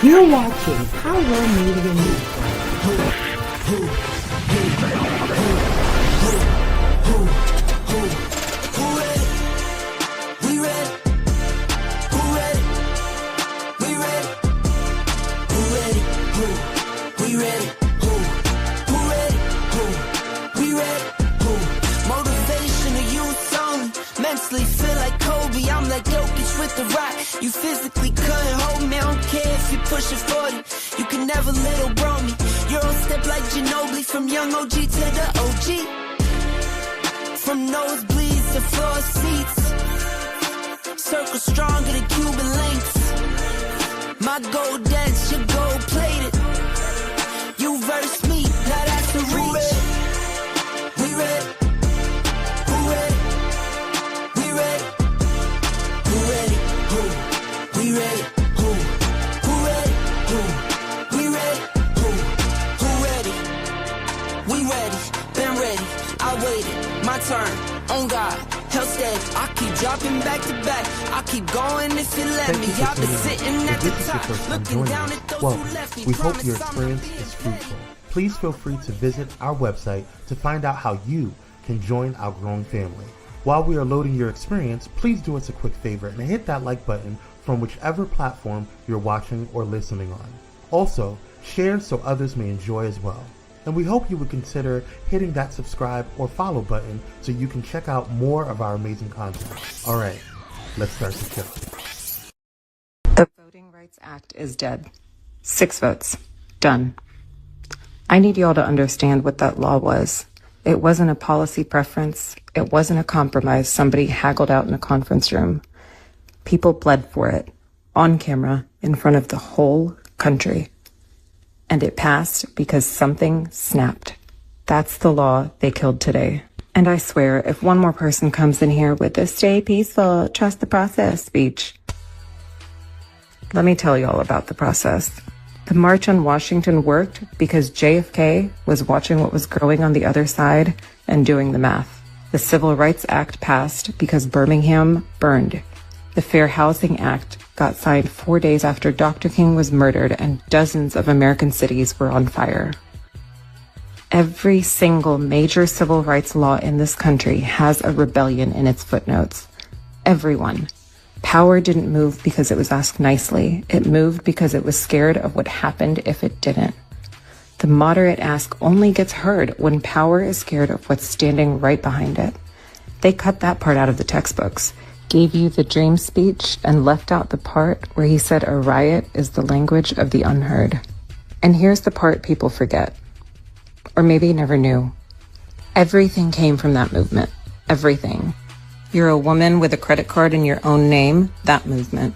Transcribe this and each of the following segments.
You're watching Pyro Media Network. Feel like Kobe, I'm like Jokic with the rock. You physically couldn't hold me, I don't care if you push it 40. You can never little bro me. You're on step like Ginobili, from young OG to the OG. From nosebleeds to floor seats, circle stronger than Cuban links. My gold dance, your gold plated. You verse me, now that's a reach. We ready. My turn, on God, hell steady. I keep dropping back to back. I keep going if you let me. I've been sitting at the top, looking down at those who left me. We hope your experience is fruitful. Please feel free to visit our website to find out how you can join our growing family. While we are loading your experience, please do us a quick favor and hit that like button from whichever platform you're watching or listening on. Also, share so others may enjoy as well. And we hope you would consider hitting that subscribe or follow button so you can check out more of our amazing content. All right, let's start the show. The Voting Rights Act is dead. 6 votes. Done. I need y'all to understand what that law was. It wasn't a policy preference. It wasn't a compromise somebody haggled out in a conference room. People bled for it, on camera, in front of the whole country. And it passed because something snapped. That's the law they killed today. And I swear, if one more person comes in here with a stay peaceful, trust the process speech, let me tell you all about the process. The March on Washington worked because JFK was watching what was growing on the other side and doing the math. The Civil Rights Act passed because Birmingham burned. The Fair Housing Act got signed 4 days after Dr. King was murdered and dozens of American cities were on fire. Every single major civil rights law in this country has a rebellion in its footnotes. Everyone. Power didn't move because it was asked nicely. It moved because it was scared of what happened if it didn't. The moderate ask only gets heard when power is scared of what's standing right behind it. They cut that part out of the textbooks, gave you the dream speech, and left out the part where he said a riot is the language of the unheard. And here's the part people forget, or maybe never knew. Everything came from that movement. Everything. You're a woman with a credit card in your own name, that movement.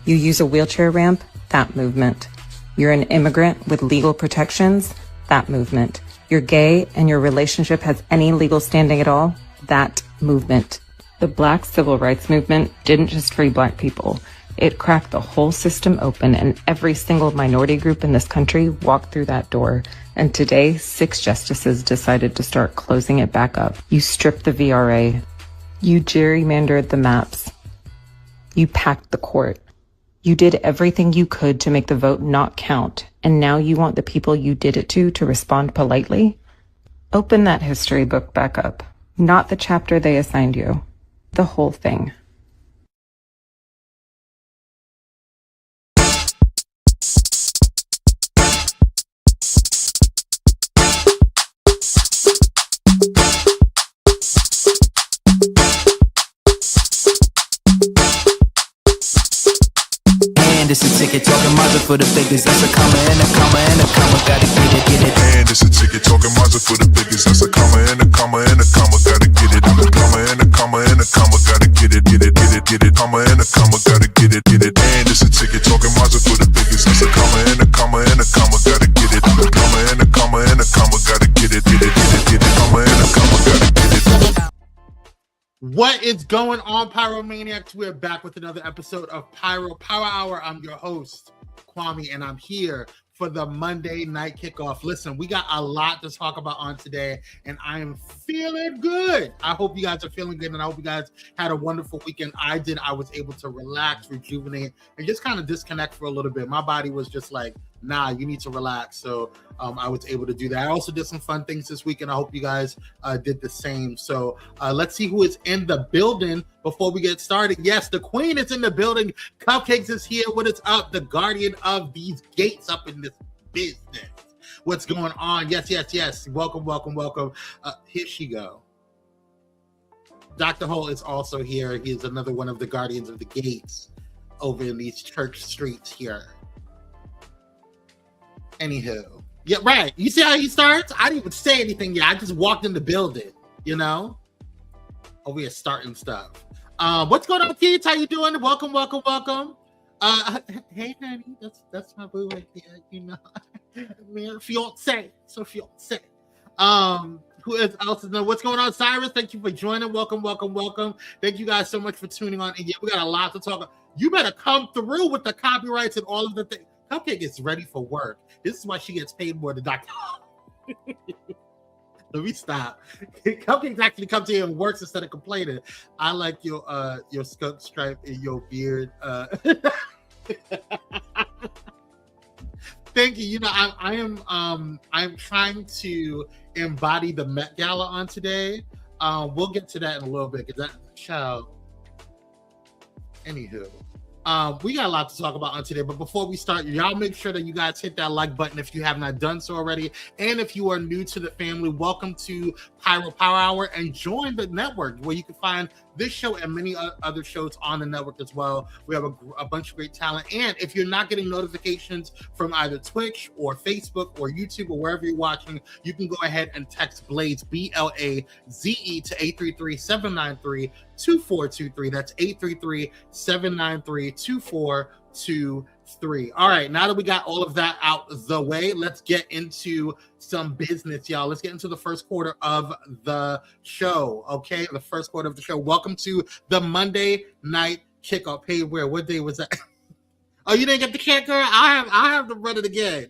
You use a wheelchair ramp, that movement. You're an immigrant with legal protections, that movement. You're gay and your relationship has any legal standing at all, that movement. The Black Civil Rights Movement didn't just free Black people. It cracked the whole system open, and every single minority group in this country walked through that door. And today, 6 justices decided to start closing it back up. You stripped the VRA. You gerrymandered the maps. You packed the court. You did everything you could to make the vote not count. And now you want the people you did it to respond politely? Open that history book back up. Not the chapter they assigned you. The whole thing. And it's a ticket talking Mazda for the figures. That's a comma and a comma and a comma. Gotta get it. And it's a ticket talking Mazda for the figures. That's a comma and a comma and a comma. Gotta get it. I'm a comma and a comma and a comma. Gotta get it. Comma and a comma. Gotta get it. And it's a ticket talking Mazda for the figures. That's a comma and a comma and a comma. Gotta get it. I'm a comma and a comma and a comma. Gotta get it. Comma and a comma. Gotta get it. What is going on, Pyromaniacs? We're back with another episode of Pyro Power Hour. I'm your host, Kwame, and I'm here for the Monday night kickoff. Listen, we got a lot to talk about on today, and I am feeling good. I hope you guys are feeling good, and I hope you guys had a wonderful weekend. I did. I was able to relax, rejuvenate, and just kind of disconnect for a little bit. My body was just like, nah, you need to relax. So I was able to do that. I also did some fun things this week, and I hope you guys did the same. So let's see who is in the building before we get started. Yes, the queen is in the building. Cupcakes is here. What is up? The guardian of these gates up in this business. What's going on? Yes. Welcome. Here she go. Dr. Holt is also here. He is another one of the guardians of the gates over in these church streets here. Anywho. Yeah, right. You see how he starts? I didn't even say anything yet. I just walked in the building, you know? Over here starting stuff. What's going on, kids? How you doing? Welcome. Hey, honey. That's my boo right there, you know. Man, fiance. So fiance. Who else is know what's going on? Cyrus, thank you for joining. Welcome. Thank you guys so much for tuning on. And yeah, we got a lot to talk about. You better come through with the copyrights and all of the things. Cupcake is ready for work. This is why she gets paid more than Dr. Let me stop. Cupcake actually comes here and works instead of complaining. I like your skunk stripe in your beard. Thank you. You know, I'm trying to embody the Met Gala on today. We'll get to that in a little bit because that child. Anywho. We got a lot to talk about on today, but before we start, y'all make sure that you guys hit that like button if you have not done so already. And if you are new to the family, welcome to Pyro Power Hour and join the network where you can find this show and many other shows on the network as well. We have a bunch of great talent. And if you're not getting notifications from either Twitch or Facebook or YouTube or wherever you're watching, you can go ahead and text Blaze, BLAZE, to 833-793-2423. That's 833-793-2423. All right, now that we got all of that out the way, let's get into some business, y'all. Let's get into the first quarter of the show. Okay, the first quarter of the show. Welcome to the Monday night kickoff. Hey, what day was that? Oh, you didn't get the cat, girl? I have to run it again.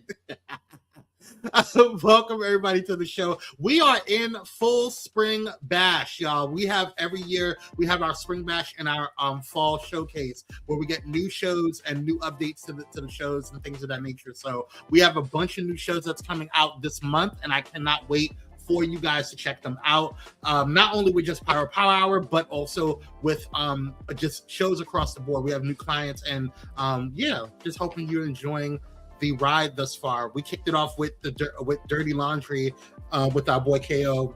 Welcome everybody to the show. We are in full spring bash, y'all. We have every year we have our spring bash and our fall showcase where we get new shows and new updates to the shows and things of that nature. So we have a bunch of new shows that's coming out this month, and I cannot wait for you guys to check them out. Not only with just Pyro Power Hour, but also with just shows across the board. We have new clients, and just hoping you're enjoying the ride thus far. We kicked it off with Dirty Laundry with our boy KO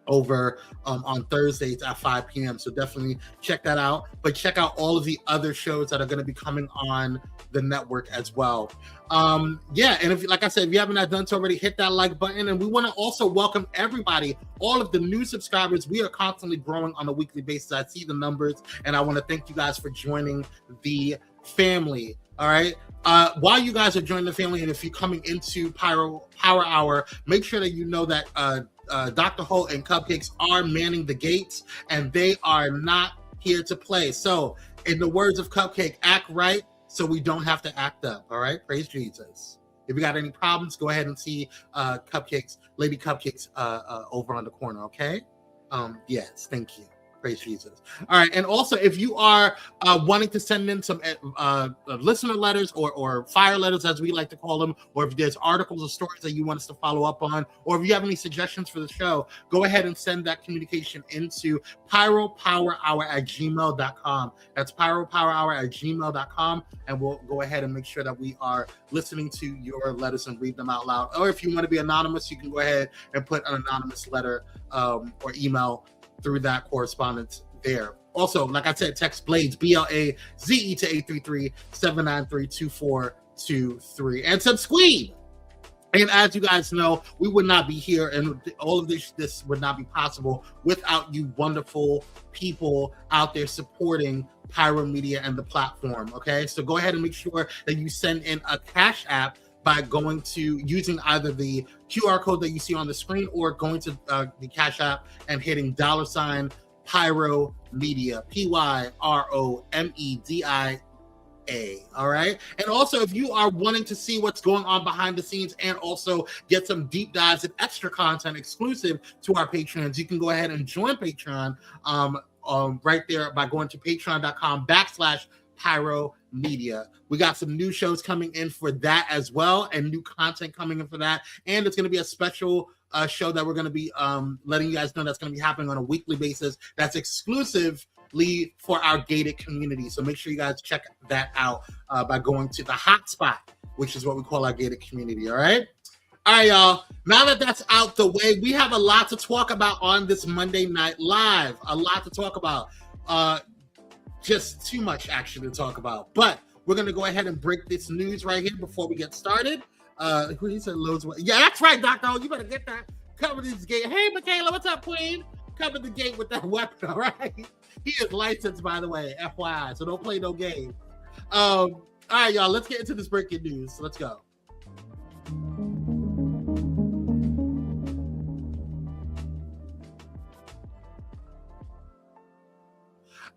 over on Thursdays at 5 p.m. So definitely check that out. But check out all of the other shows that are going to be coming on the network as well. And if, like I said, if you haven't done so already, hit that like button. And we want to also welcome everybody, all of the new subscribers. We are constantly growing on a weekly basis. I see the numbers, and I want to thank you guys for joining the family. All right. While you guys are joining the family, and if you're coming into Pyro Power Hour, make sure that you know that Dr. Holt and Cupcakes are manning the gates, and they are not here to play. So, in the words of Cupcake, act right so we don't have to act up. All right. Praise Jesus. If you got any problems, go ahead and see Lady Cupcakes over on the corner. Okay. Yes. Thank you. Praise Jesus. All right. And also, if you are wanting to send in some listener letters or fire letters, as we like to call them, or if there's articles or stories that you want us to follow up on, or if you have any suggestions for the show, go ahead and send that communication into pyropowerhour@gmail.com. That's pyropowerhour@gmail.com. And we'll go ahead and make sure that we are listening to your letters and read them out loud. Or if you want to be anonymous, you can go ahead and put an anonymous letter or email through that correspondence there. Also, like I said, text Blades, BLAZE, to 833-793-2423 and subscribe. And as you guys know, we would not be here, and all of this would not be possible without you wonderful people out there supporting Pyro Media and the platform. Okay, so go ahead and make sure that you send in a Cash App by going to using either the QR code that you see on the screen or going to the Cash App and hitting $ Pyro Media, PYROMEDIA All right. And also, if you are wanting to see what's going on behind the scenes and also get some deep dives and extra content exclusive to our Patreons, you can go ahead and join Patreon right there by going to patreon.com/Pyro Media. We got some new shows coming in for that as well, and new content coming in for that. And it's going to be a special show that we're going to be letting you guys know that's going to be happening on a weekly basis. That's exclusively for our gated community. So make sure you guys check that out by going to the hotspot, which is what we call our gated community. All right. All right, y'all. Now that that's out the way, we have a lot to talk about on this Monday Night Live. A lot to talk about. Just too much action to talk about. But we're going to go ahead and break this news right here before we get started. He said loads. Yeah, that's right, Doctor. You better get that. Cover this gate. Hey, Michaela, what's up, Queen? Cover the gate with that weapon, all right? He is licensed, by the way, FYI, so don't play no game. All right, y'all, let's get into this breaking news. Let's go.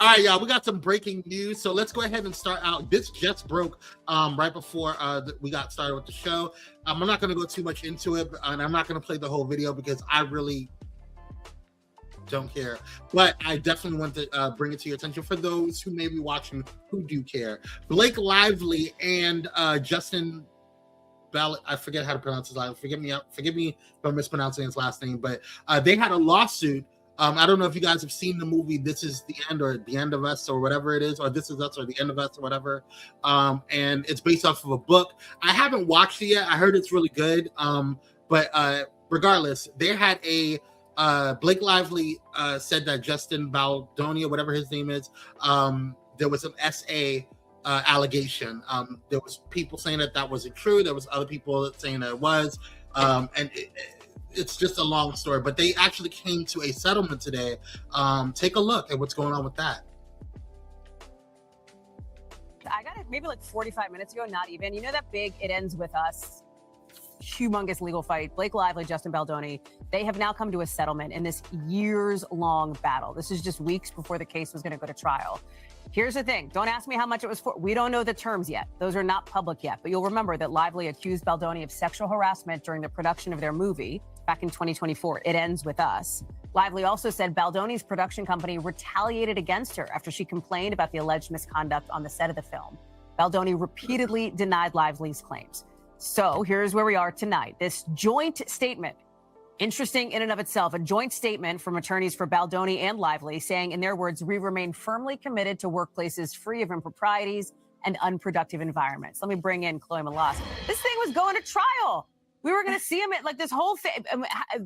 All right, y'all, we got some breaking news. So let's go ahead and start out. This just broke right before we got started with the show. I'm not going to go too much into it, and I'm not going to play the whole video because I really don't care. But I definitely want to bring it to your attention for those who may be watching who do care. Blake Lively and Justin Bell, I forget how to pronounce his last name. Forgive me if I'm mispronouncing his last name, but they had a lawsuit. I don't know if you guys have seen the movie This Is the End or The End of Us or whatever it is, or This Is Us or The End of Us or whatever. And it's based off of a book. I haven't watched it yet. I heard it's really good. But regardless, they had a Blake Lively said that Justin Baldoni or whatever his name is, there was an SA allegation. There was people saying that wasn't true. There was other people saying that it was. And it's just a long story, but they actually came to a settlement today. Take a look at what's going on with that. I got it maybe like 45 minutes ago, not even. You know that big It Ends With Us humongous legal fight, Blake Lively, Justin Baldoni, they have now come to a settlement in this years-long battle. This is just weeks before the case was going to go to trial. Here's the thing. Don't ask me how much it was for. We don't know the terms yet. Those are not public yet. But you'll remember that Lively accused Baldoni of sexual harassment during the production of their movie back in 2024. It Ends With Us. Lively also said Baldoni's production company retaliated against her after she complained about the alleged misconduct on the set of the film. Baldoni repeatedly denied Lively's claims. So here's where we are tonight. This joint statement, interesting in and of itself, a joint statement from attorneys for Baldoni and Lively saying, in their words, we remain firmly committed to workplaces free of improprieties and unproductive environments. Let me bring in Chloe Malas. This thing was going to trial. We were going to see him at like this whole thing,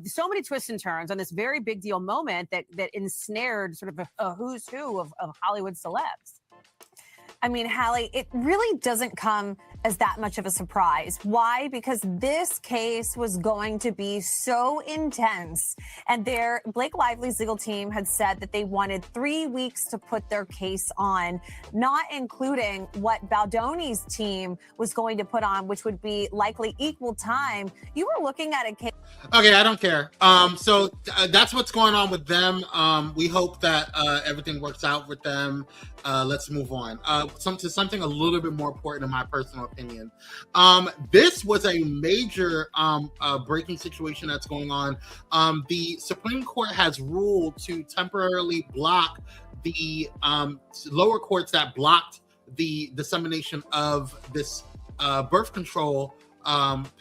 so many twists and turns on this very big deal moment that ensnared sort of a who's who of Hollywood celebs. I mean, Hallie, it really doesn't come as that much of a surprise. Why? Because this case was going to be so intense. And Blake Lively's legal team had said that they wanted 3 weeks to put their case on, not including what Baldoni's team was going to put on, which would be likely equal time. You were looking at a case. Okay, I don't care. So that's what's going on with them. We hope that everything works out with them. Let's move on. To something a little bit more important in my personal opinion. This was a major breaking situation that's going on. The Supreme Court has ruled to temporarily block the lower courts that blocked the dissemination of this birth control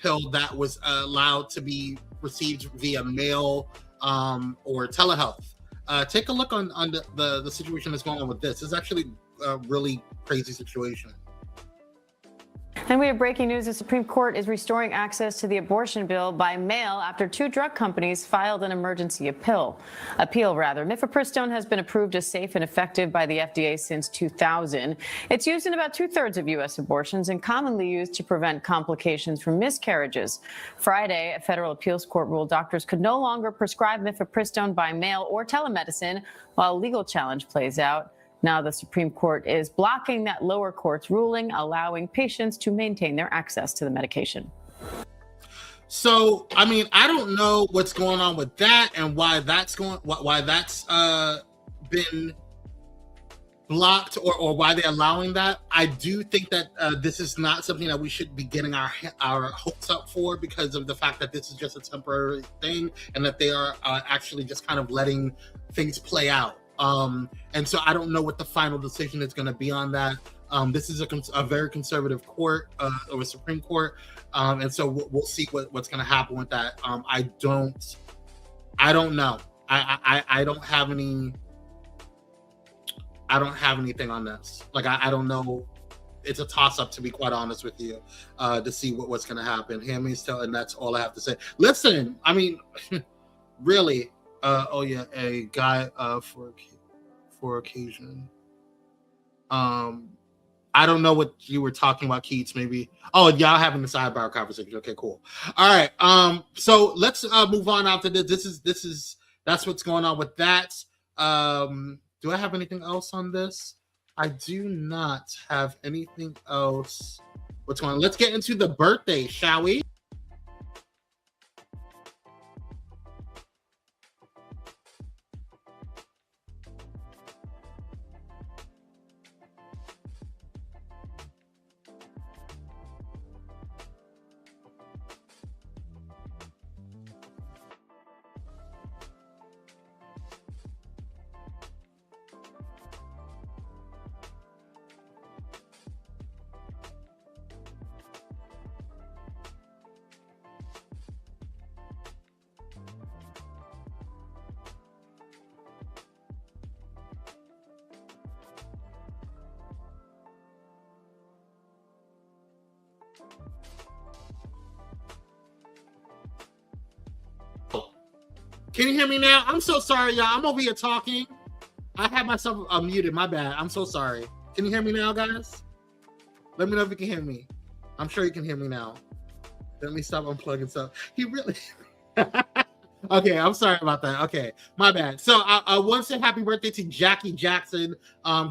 pill that was allowed to be received via mail or telehealth. Take a look on the situation that's going on with this. It's actually a really crazy situation. And we have breaking news. The Supreme Court is restoring access to the abortion bill by mail after 2 drug companies filed an emergency appeal. Mifepristone has been approved as safe and effective by the FDA since 2000. It's used in about 2/3 of U.S. abortions and commonly used to prevent complications from miscarriages. Friday, a federal appeals court ruled doctors could no longer prescribe mifepristone by mail or telemedicine while a legal challenge plays out. Now the Supreme Court is blocking that lower court's ruling, allowing patients to maintain their access to the medication. So, I mean, I don't know what's going on with that and why that's been blocked or why they're allowing that. I do think that this is not something that we should be getting our hopes up for, because of the fact that this is just a temporary thing and that they are actually just kind of letting things play out. And so I don't know what the final decision is going to be on that. This is a very conservative court, or a Supreme Court, and so we'll see what's going to happen with that. I don't know. I don't have any. I don't have anything on this. Like, I don't know. It's a toss-up, to be quite honest with you, to see what's going to happen. Handmaid's Tale, and that's all I have to say. Listen, I mean, really. Oh yeah, a guy for occasion. I don't know what you were talking about, Keats. Maybe. Oh, y'all having the sidebar conversation. Okay, cool. All right. So let's move on after this. That's what's going on with that. Do I have anything else on this? I do not have anything else. What's going on? Let's get into the birthday, shall we? Can you hear me now? I'm so sorry, y'all. I'm over here talking. I had myself muted. My bad. I'm so sorry. Can you hear me now, guys? Let me know if you can hear me. I'm sure you can hear me now. Let me stop unplugging stuff. He really... Okay, I'm sorry about that. Okay, my bad. So I want to say happy birthday to Jackie Jackson.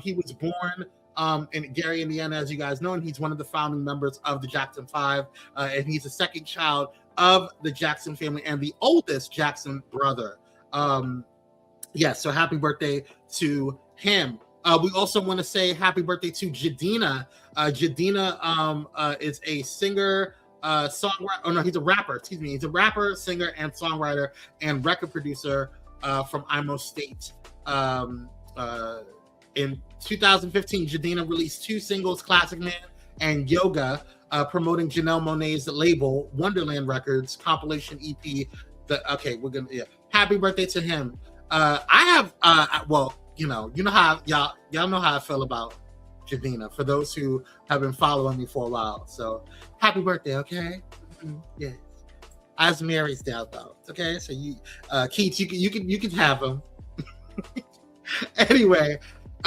He was born in Gary, Indiana, as you guys know, and he's one of the founding members of the Jackson 5, and he's the second child of the Jackson family and the oldest Jackson brother. So happy birthday to him. We also want to say happy birthday to Jadina. Jadina is a singer, songwriter. Oh no, he's a rapper. Excuse me. He's a rapper, singer, and songwriter and record producer from Imo State. In 2015, Jadina released 2 singles, Classic Man and Yoga, promoting Janelle Monáe's label, Wonderland Records, compilation EP. Happy birthday to him. I have, you know how y'all know how I feel about Jadina, for those who have been following me for a while. So happy birthday, okay? Yes. As Mary's down though, okay? So you, Keith, you can have him. Anyway.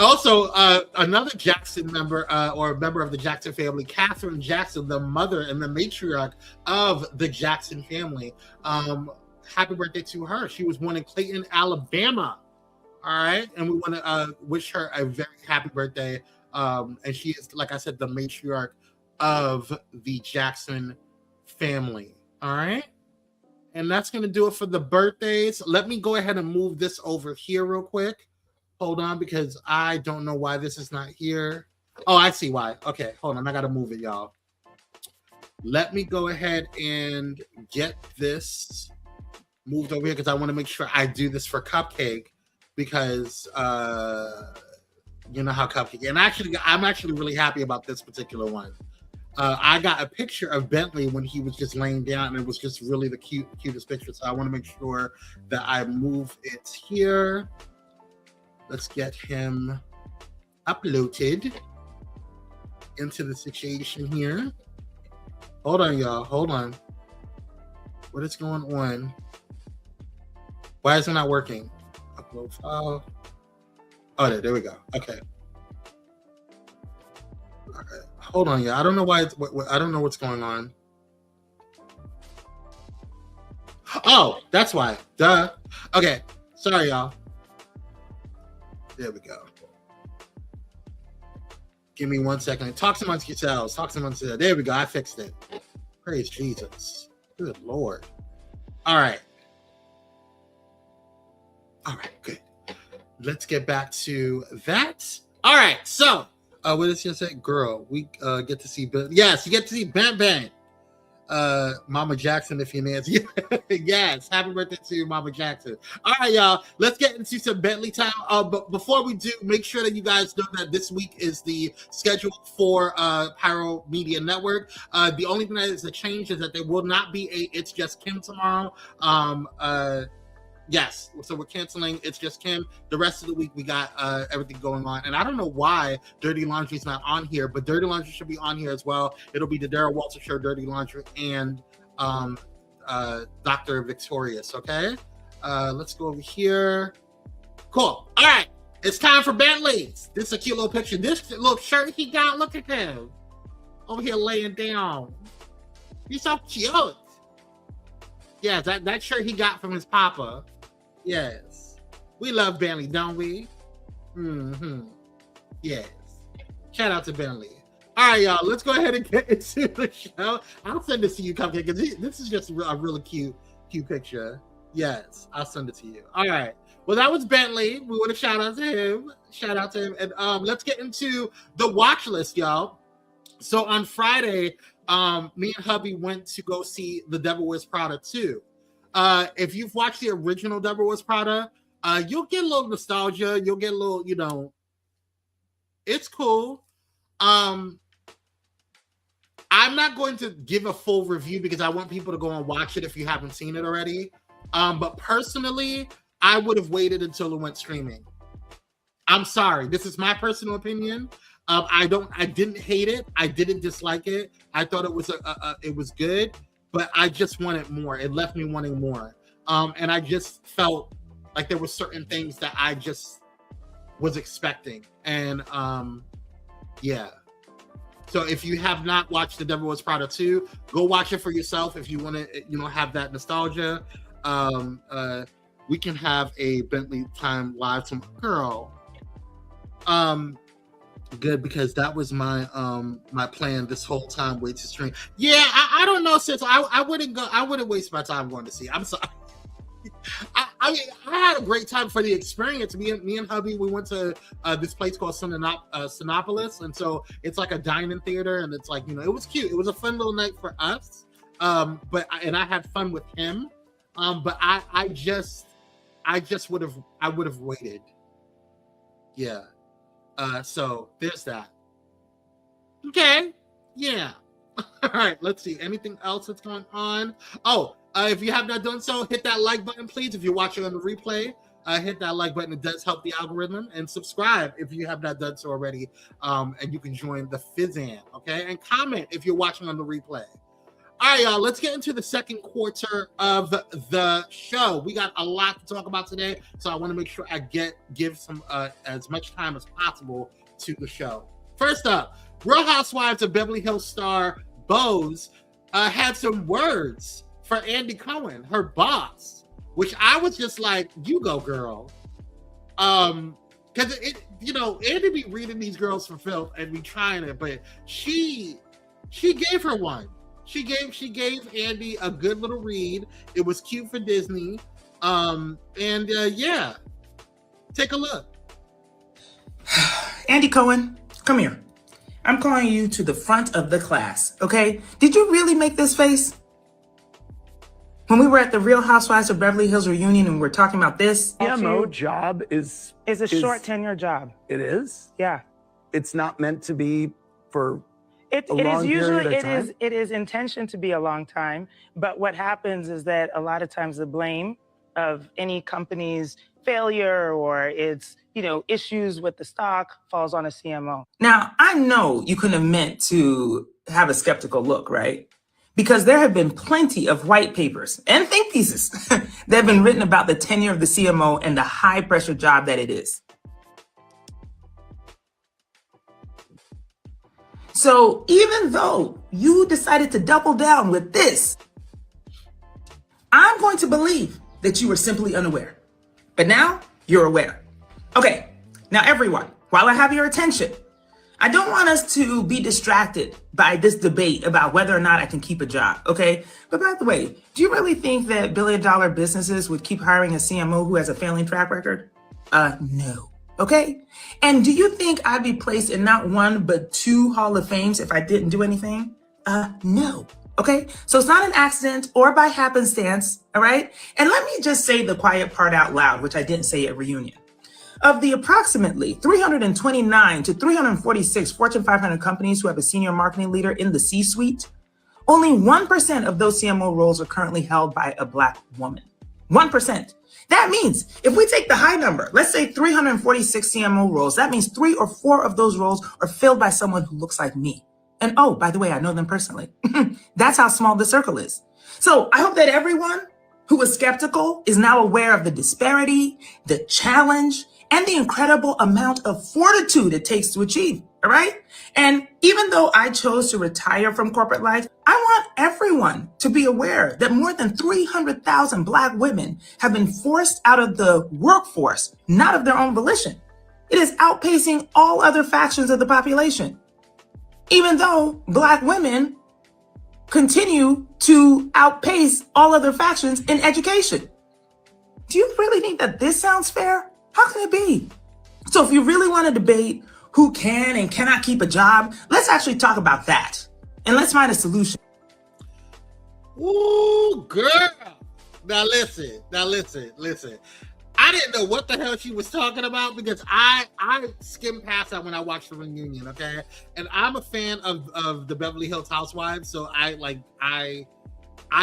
Also, another Jackson member, or a member of the Jackson family, Katherine Jackson, the mother and the matriarch of the Jackson family. Happy birthday to her. She was born in Clayton, Alabama. All right. And we want to wish her a very happy birthday. And she is, like I said, the matriarch of the Jackson family. All right. And that's going to do it for the birthdays. Let me go ahead and move this over here real quick. Hold on, because I don't know why this is not here. Oh, I see why. Okay, hold on. I got to move it, y'all. Let me go ahead and get this moved over here, because I want to make sure I do this for Cupcake, because you know how Cupcake. And actually, I'm actually really happy about this particular one. I got a picture of Bentley when he was just laying down, and it was just really the cutest picture. So I want to make sure that I move it here. Let's get him uploaded into the situation here. Hold on, y'all. Hold on. What is going on? Why is it not working? Upload file. Oh, there we go. Okay. All right. Hold on, y'all. I don't know why. I don't know what's going on. Oh, that's why. Duh. Okay. Sorry, y'all. There we go. Give me 1 second. Talk amongst yourselves. Talk amongst yourselves. There we go. I fixed it. Praise Jesus. Good Lord. All right. All right. Good. Let's get back to that. All right, so what did she say? Girl, we get to see. Yes, you get to see Bam Bam. Mama Jackson, if you're Nancy. Yes, happy birthday to Mama Jackson. All right, y'all, let's get into some Bentley time. But before we do, make sure that you guys know that this week is the schedule for Pyro Media Network. The only thing that is a change is that there will not be a It's Just Kim tomorrow. Yes, so we're canceling It's Just Kim. The rest of the week we got everything going on, and I don't know why Dirty Laundry's not on here, but Dirty Laundry should be on here as well. It'll be the Darryl Walter Show, Dirty Laundry, and Dr. Victorious. Okay, let's go over here. Cool. All right, it's time for Bentley's. This is a cute little picture. This little shirt he got. Look at him over here laying down. He's so cute. Yeah, that shirt he got from his papa. Yes. We love Bentley, don't we? Mm-hmm. Yes. Shout out to Bentley. All right, y'all. Let's go ahead and get into the show. I'll send this to you, Cupcake, because this is just a really cute picture. Yes, I'll send it to you. All right. Well, that was Bentley. We want to shout out to him. And let's get into the watch list, y'all. So on Friday, me and hubby went to go see The Devil Wears Prada 2. If you've watched the original Devil Wears Prada, you'll get a little nostalgia. You'll get a little, it's cool. I'm not going to give a full review because I want people to go and watch it if you haven't seen it already. But personally, I would have waited until it went streaming. I'm sorry. This is my personal opinion. I didn't hate it. I didn't dislike it. I thought it was it was good, but I just wanted more. It left me wanting more. And I just felt like there were certain things that I just was expecting. And yeah. So if you have not watched The Devil Wears Prada 2, go watch it for yourself if you want to, have that nostalgia. We can have a Bentley time live tomorrow. Girl. Good, because that was my my plan this whole time. Wait to stream. Yeah, I don't know, sis. I wouldn't waste my time going to see. I'm sorry. I mean, I had a great time for the experience. Me and hubby, we went to this place called Cinepolis, and so it's like a dining theater, and it's like, it was cute. It was a fun little night for us. But I had fun with him. But I just would have waited. Yeah. So there's that. Okay. Yeah. All right. Let's see. Anything else that's going on? Oh, if you have not done so, hit that like button, please. If you're watching on the replay, hit that like button. It does help the algorithm. And subscribe if you have not done so already. And you can join the Fizzan. Okay. And comment if you're watching on the replay. All right, y'all, let's get into the second quarter of the show. We got a lot to talk about today, so I want to make sure I give some as much time as possible to the show. First up, Real Housewives of Beverly Hills star Bose had some words for Andy Cohen, her boss, which I was just like, you go, girl. Because Andy be reading these girls for filth and be trying it, but she gave her one. She gave Andy a good little read. It was cute for Disney. Yeah. Take a look. Andy Cohen, come here. I'm calling you to the front of the class, okay? Did you really make this face? When we were at the Real Housewives of Beverly Hills reunion and we were talking about this. CMO job is a short tenure job. It is? Yeah. It's not meant to be for It is intentioned to be a long time, but what happens is that a lot of times the blame of any company's failure or its issues with the stock falls on a CMO. Now, I know you couldn't have meant to have a skeptical look, right? Because there have been plenty of white papers and think pieces that have been written about the tenure of the CMO and the high pressure job that it is. So even though you decided to double down with this, I'm going to believe that you were simply unaware. But now you're aware. Okay, now everyone, while I have your attention, I don't want us to be distracted by this debate about whether or not I can keep a job, okay? But by the way, do you really think that billion-dollar businesses would keep hiring a CMO who has a failing track record? No. Okay? And do you think I'd be placed in not one, but 2 Hall of Fames if I didn't do anything? No. Okay? So it's not an accident or by happenstance, all right? And let me just say the quiet part out loud, which I didn't say at reunion. Of the approximately 329 to 346 Fortune 500 companies who have a senior marketing leader in the C-suite, only 1% of those CMO roles are currently held by a Black woman. 1%. That means if we take the high number, let's say 346 CMO roles, that means 3 or 4 of those roles are filled by someone who looks like me. And oh, by the way, I know them personally. That's how small the circle is. So I hope that everyone who was skeptical is now aware of the disparity, the challenge, and the incredible amount of fortitude it takes to achieve, all right? And even though I chose to retire from corporate life, I want everyone to be aware that more than 300,000 Black women have been forced out of the workforce, not of their own volition. It is outpacing all other factions of the population. Even though Black women continue to outpace all other factions in education. Do you really think that this sounds fair? How can it be? So if you really want to debate who can and cannot keep a job, let's actually talk about that. And let's find a solution. Ooh, girl. Now listen. I didn't know what the hell she was talking about because I skimmed past that when I watched the reunion, okay? And I'm a fan of the Beverly Hills Housewives, so I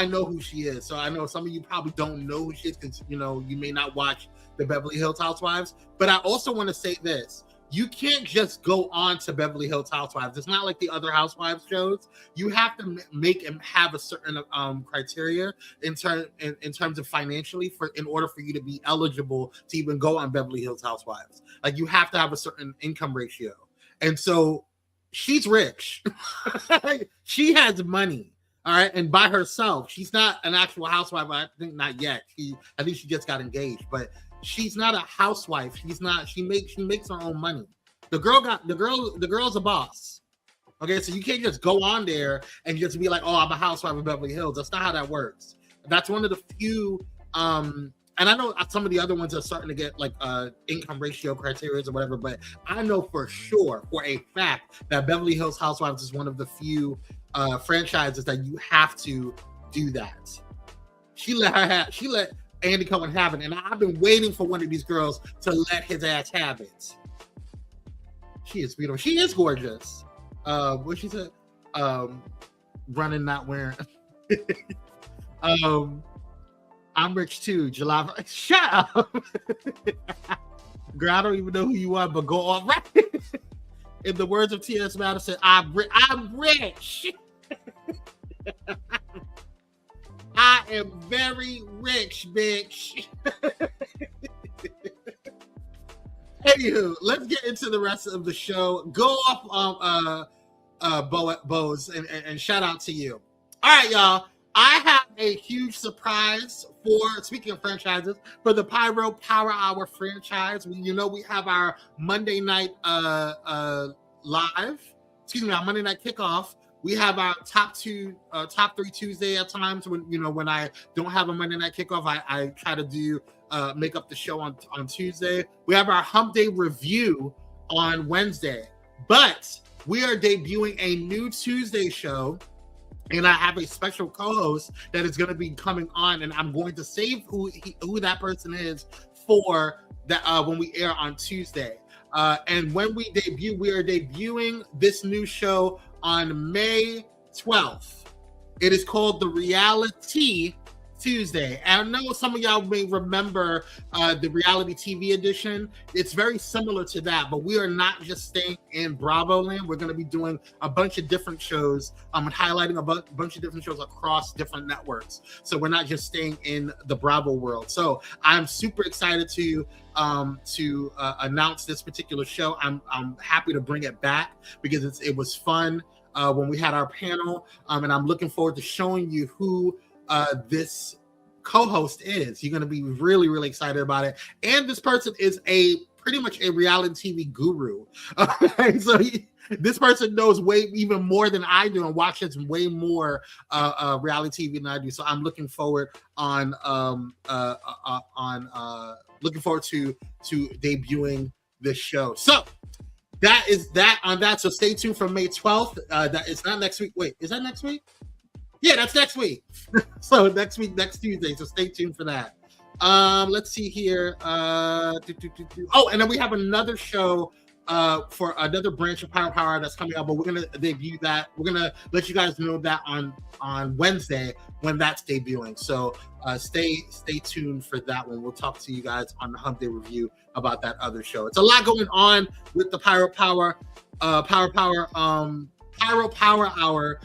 know who she is. So I know some of you probably don't know who she is because, you know, you may not watch the Beverly Hills Housewives. But I also want to say this. You can't just go on to Beverly Hills Housewives. It's not like the other Housewives shows. You have to make and have a certain criteria in terms of financially in order for you to be eligible to even go on Beverly Hills Housewives. Like you have to have a certain income ratio. And so she's rich. She has money. All right, and by herself, she's not an actual housewife. I think not yet. I think she just got engaged, but she's not a housewife. She's not. She makes her own money. The girl's a boss. Okay, so you can't just go on there and just be like, oh, I'm a housewife of Beverly Hills. That's not how that works. That's one of the few. And I know some of the other ones are starting to get like income ratio criteria or whatever, but I know for sure, for a fact, that Beverly Hills Housewives is one of the few franchises that you have to do that. She let Andy Cohen have it, and I've been waiting for one of these girls to let his ass have it. She is beautiful. She is gorgeous. What she said? Running, not wearing. I'm rich too. July. Shut up. Girl, I don't even know who you are, but go on right. In the words of T.S. Madison, I'm rich. I am very rich, bitch. Anywho, let's get into the rest of the show. Go off Bose and shout out to you. All right, y'all. I have a huge surprise for, speaking of franchises, for the Pyro Power Hour franchise. We have our Monday night our Monday night kickoff. We have our top 3 Tuesday at times when I don't have a Monday night kickoff. I try to do make up the show on Tuesday. We have our Hump Day review on Wednesday, but we are debuting a new Tuesday show. And I have a special co-host that is going to be coming on, and I'm going to save who that person is for that when we air on Tuesday. And when we debut, we are debuting this new show on May 12th. It is called The Reality Tuesday. And I know some of y'all may remember the reality TV edition. It's very similar to that, but we are not just staying in Bravo land. We're going to be doing a bunch of different shows and highlighting a bunch of different shows across different networks. So we're not just staying in the Bravo world. So I'm super excited to announce this particular show. I'm happy to bring it back because it was fun when we had our panel, and I'm looking forward to showing you who this co-host is. You're going to be really, really excited about it. And this person is pretty much a reality TV guru. So this person knows even more than I do and watches way more reality TV than I do. So I'm looking forward looking forward to debuting this show. So that is that on that. So stay tuned for May 12th. That is not next week. Wait, is that next week? Yeah, that's next week. So next week, next Tuesday. So stay tuned for that. Let's see here. Oh, and then we have another show for another branch of Pyro Power that's coming up, but we're gonna debut that. We're gonna let you guys know that on Wednesday when that's debuting. So stay tuned for that one. We'll talk to you guys on the Hump Day review about that other show. It's a lot going on with the Pyro Power Hour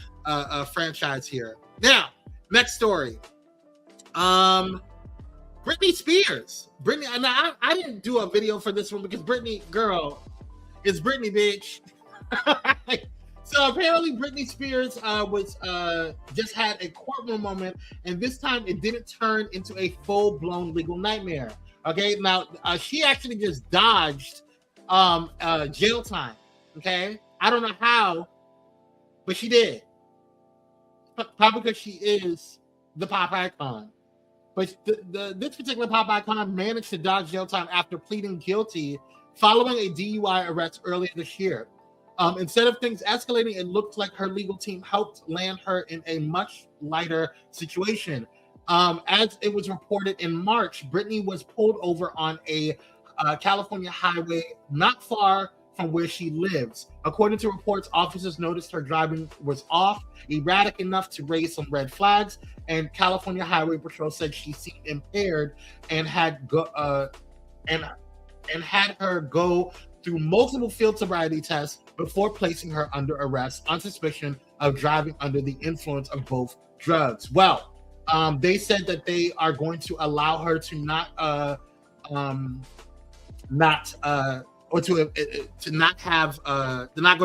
franchise here. Now, next story. Britney Spears. Britney, and I didn't do a video for this one because Britney, girl, it's Britney, bitch. So apparently Britney Spears was just had a courtroom moment, and this time it didn't turn into a full-blown legal nightmare. Okay, now she actually just dodged jail time. Okay, I don't know how, but she did. Probably because she is the pop icon. But this particular pop icon managed to dodge jail time after pleading guilty following a DUI arrest earlier this year. Instead of things escalating, it looked like her legal team helped land her in a much lighter situation. As it was reported in March, Britney was pulled over on a California highway not far from where she lives. According to reports, officers noticed her driving was off, erratic enough to raise some red flags, and California Highway Patrol said she seemed impaired and had her go through multiple field sobriety tests before placing her under arrest on suspicion of driving under the influence of both drugs. Well, they said that they are going to allow her to not go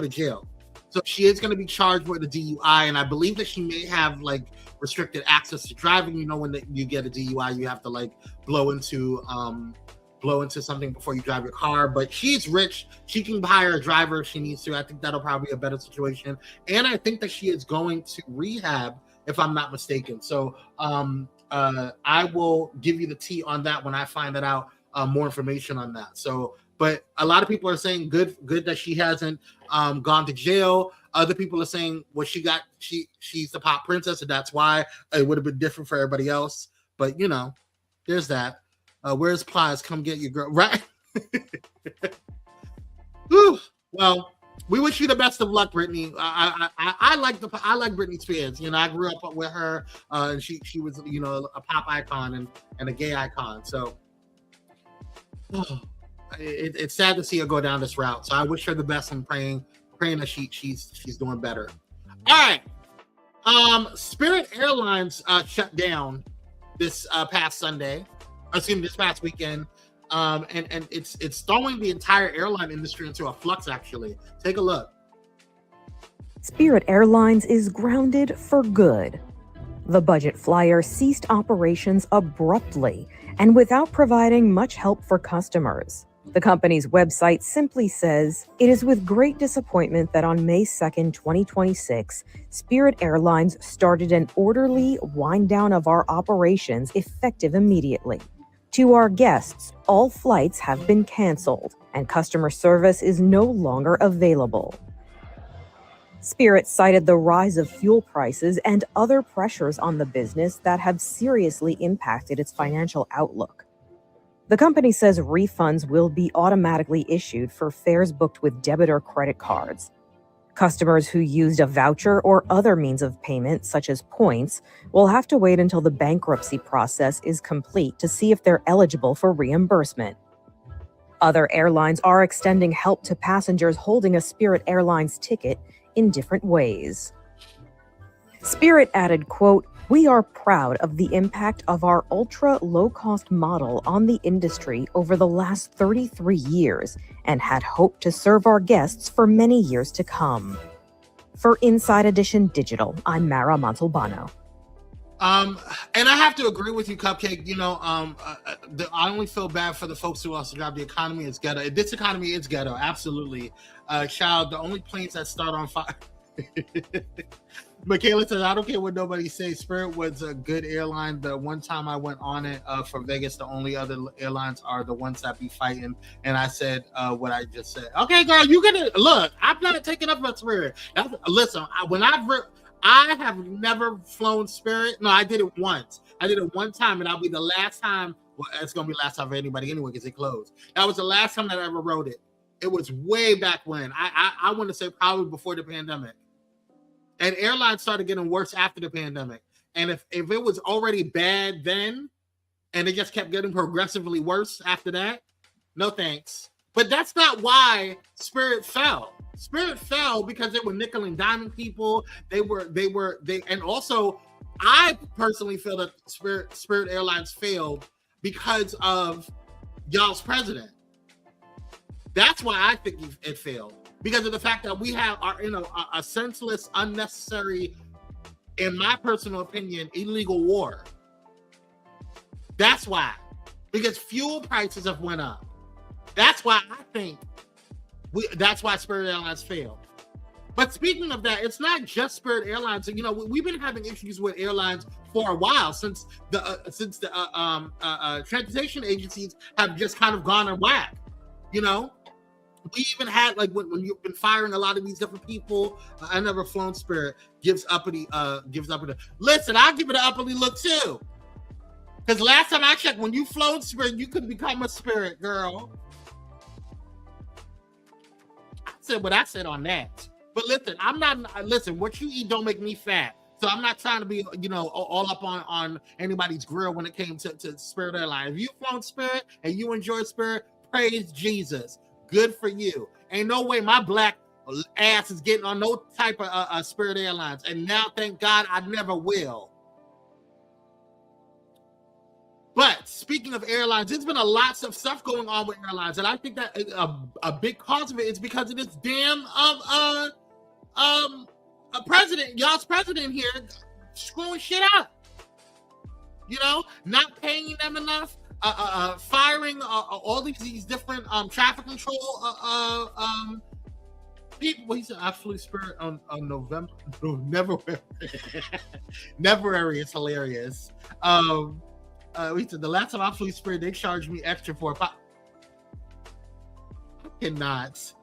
to jail. So she is going to be charged with a DUI, and I believe that she may have like restricted access to driving. You know, when you get a DUI, you have to like blow into something before you drive your car. But she's rich; she can hire a driver if she needs to. I think that'll probably be a better situation, and I think that she is going to rehab, if I'm not mistaken. So I will give you the tea on that when I find that out. More information on that. So. But a lot of people are saying good that she hasn't gone to jail. Other people are saying, well, she's the pop princess, and that's why it would have been different for everybody else. But you know, there's that. Where's Plies? Come get your girl, right? Whew. Well, we wish you the best of luck, Britney. I like Britney Spears. You know, I grew up with her, and she was, you know, a pop icon and a gay icon. So. It's sad to see her go down this route. So I wish her the best and praying that she's doing better. All right. Spirit Airlines shut down this past weekend. And it's throwing the entire airline industry into a flux, actually. Take a look. Spirit Airlines is grounded for good. The budget flyer ceased operations abruptly and without providing much help for customers. The company's website simply says, "It is with great disappointment that on May 2nd, 2026, Spirit Airlines started an orderly wind down of our operations effective immediately. To our guests, all flights have been canceled and customer service is no longer available." Spirit cited the rise of fuel prices and other pressures on the business that have seriously impacted its financial outlook. The company says refunds will be automatically issued for fares booked with debit or credit cards. Customers who used a voucher or other means of payment, such as points, will have to wait until the bankruptcy process is complete to see if they're eligible for reimbursement. Other airlines are extending help to passengers holding a Spirit Airlines ticket in different ways. Spirit added, quote, "We are proud of the impact of our ultra-low-cost model on the industry over the last 33 years and had hoped to serve our guests for many years to come." For Inside Edition Digital, I'm Mara Montalbano. And I have to agree with you, Cupcake. You know, I only feel bad for the folks who also drive. The economy is ghetto. This economy is ghetto, absolutely. Child, the only planes that start on fire. Michaela says, I don't care what nobody says. Spirit was a good airline. The one time I went on it from Vegas, the only other airlines are the ones that be fighting. And I said what I just said. Okay, girl, you gonna look. I'm not taking up my Spirit. Listen, I have never flown Spirit. No, I did it once. I did it one time, and I'll be the last time. Well, it's gonna be the last time for anybody anyway because it closed. That was the last time that I ever rode it. It was way back when. I want to say probably before the pandemic. And airlines started getting worse after the pandemic. And if it was already bad then, and it just kept getting progressively worse after that, no thanks. But that's not why Spirit fell. Spirit fell because they were nickel and diming people. And also, I personally feel that Spirit Airlines failed because of y'all's president. That's why I think it failed. Because of the fact that we are in a senseless, unnecessary, in my personal opinion, illegal war. That's why. Because fuel prices have went up. That's why I think that's why Spirit Airlines failed. But speaking of that, it's not just Spirit Airlines. You know, we've been having issues with airlines for a while since the transportation agencies have just kind of gone in whack. You know, we even had like when you've been firing a lot of these different people. I never flown Spirit. Gives uppity. Listen, I'll give it an uppity look too. Because last time I checked, when you flown Spirit, you could become a Spirit girl. I said what I said on that. But listen, what you eat don't make me fat. So I'm not trying to be, all up on anybody's grill when it came to Spirit Airlines. If you flown Spirit and you enjoy Spirit, praise Jesus. Good for you. Ain't no way my black ass is getting on no type of Spirit Airlines. And now, thank God, I never will. But speaking of airlines, there's been a lot of stuff going on with airlines. And I think that a big cause of it is because of this damn president, y'all's president here, screwing shit up. Not paying them enough, firing all these different traffic control people. He said, I flew Spirit on November. No, Never is hilarious. He said, the last time I flew Spirit, they charged me extra for I cannot.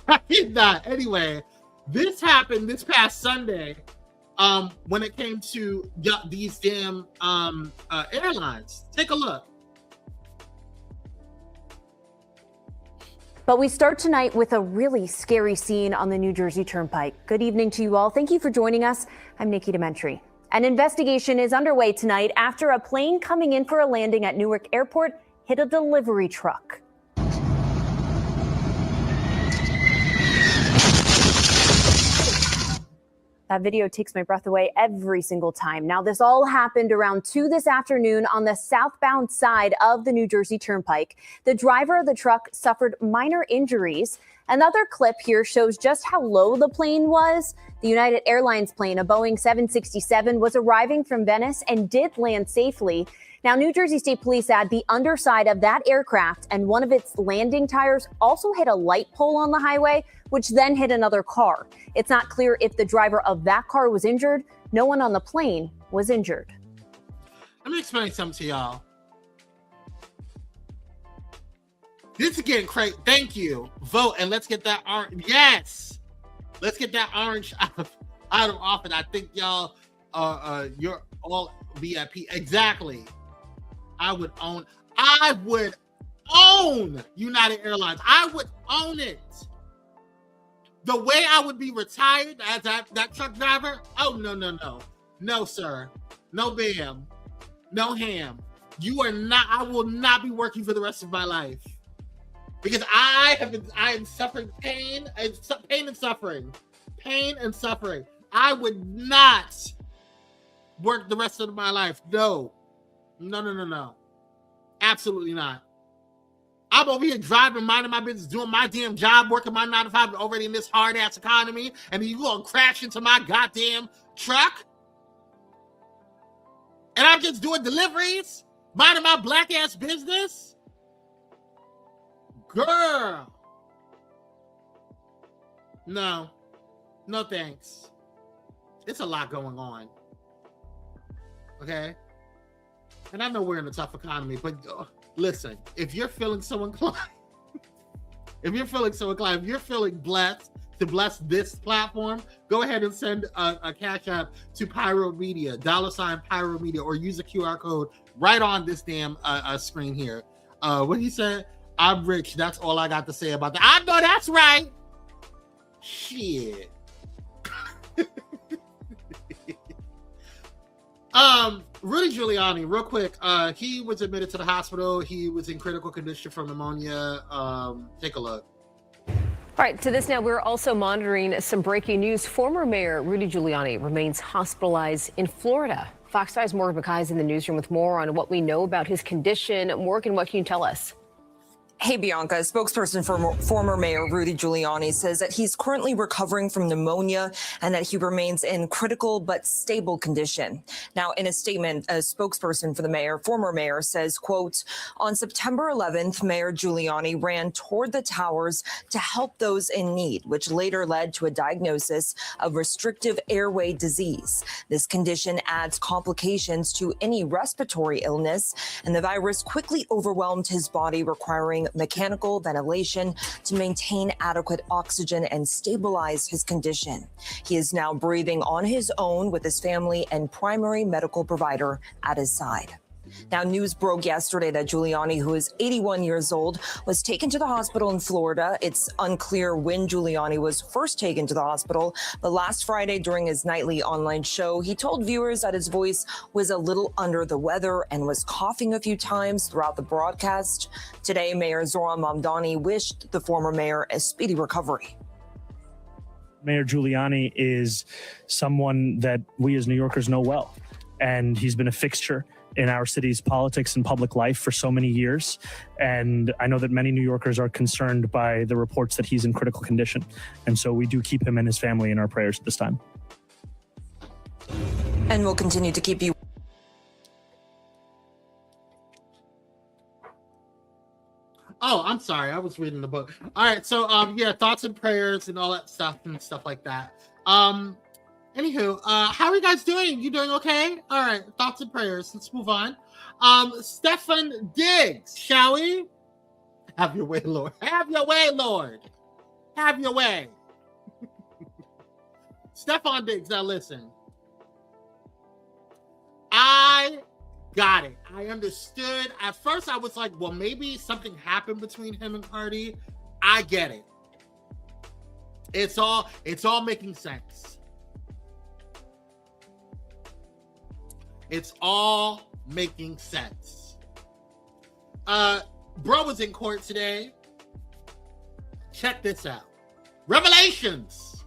I cannot. Anyway, this happened this past Sunday when it came to these damn airlines. Take a look. But we start tonight with a really scary scene on the New Jersey Turnpike. Good evening to you all. Thank you for joining us. I'm Nikki Dementri. An investigation is underway tonight after a plane coming in for a landing at Newark Airport hit a delivery truck. That video takes my breath away every single time. Now, this all happened around 2 this afternoon on the southbound side of the New Jersey Turnpike. The driver of the truck suffered minor injuries. Another clip here shows just how low the plane was. The United Airlines plane, a Boeing 767, was arriving from Venice and did land safely. Now, New Jersey State Police add the underside of that aircraft and one of its landing tires also hit a light pole on the highway, which then hit another car. It's not clear if the driver of that car was injured. No one on the plane was injured. Let me explain something to y'all. This is getting crazy. Thank you. Vote and let's get that orange. Yes. Let's get that orange out of office. I think y'all you're all VIP. Exactly. I would own United Airlines. I would own it. The way I would be retired as that truck driver. Oh, no. No, sir. No, bam. No ham. You are not. I will not be working for the rest of my life. Because I am suffering pain and suffering. Pain and suffering. I would not work the rest of my life. No. Absolutely not. I'm over here driving, minding my business, doing my damn job, working my 9 to 5 already in this hard-ass economy, and then you gonna crash into my goddamn truck? And I'm just doing deliveries? Minding my black-ass business? Girl. No thanks. it's a lot going on. Okay? And I know we're in a tough economy, but listen, if you're feeling so inclined, if you're feeling blessed to bless this platform, go ahead and send a cash app to Pyro Media, $ Pyro Media, or use the QR code right on this damn screen here. What he said, I'm rich. That's all I got to say about that. I know that's right. Shit. Rudy Giuliani, real quick. He was admitted to the hospital. He was in critical condition from pneumonia. Take a look. All right, to this now, we're also monitoring some breaking news. Former Mayor Rudy Giuliani remains hospitalized in Florida. Fox 5's Morgan McKay is in the newsroom with more on what we know about his condition. Morgan, what can you tell us? Hey, Bianca, a spokesperson for former Mayor Rudy Giuliani says that he's currently recovering from pneumonia and that he remains in critical but stable condition. Now, in a statement, a spokesperson for the mayor, former mayor, says, quote, on September 11th, Mayor Giuliani ran toward the towers to help those in need, which later led to a diagnosis of restrictive airway disease. This condition adds complications to any respiratory illness, and the virus quickly overwhelmed his body, requiring mechanical ventilation to maintain adequate oxygen and stabilize his condition. He is now breathing on his own with his family and primary medical provider at his side. Now, news broke yesterday that Giuliani, who is 81 years old, was taken to the hospital in Florida. It's unclear when Giuliani was first taken to the hospital, but last Friday during his nightly online show, he told viewers that his voice was a little under the weather and was coughing a few times throughout the broadcast. Today, Mayor Zohran Mamdani wished the former mayor a speedy recovery. Mayor Giuliani is someone that we as New Yorkers know well, and he's been a fixture in our city's politics and public life for so many years. And I know that many New Yorkers are concerned by the reports that he's in critical condition. And so we do keep him and his family in our prayers at this time. And we'll continue to keep you. Oh, I'm sorry. I was reading the book. All right. So, yeah, thoughts and prayers and all that stuff and stuff like that. Anywho, how are you guys doing? You doing okay? All right, thoughts and prayers. Let's move on. Stefan Diggs, shall we? Have your way, Lord. Have your way, Lord. Have your way. Stefan Diggs, now listen. I got it. I understood. At first, I was like, well, maybe something happened between him and Cardi. I get it. It's all making sense. It's all making sense. Bro was in court today. Check this out. Revelations.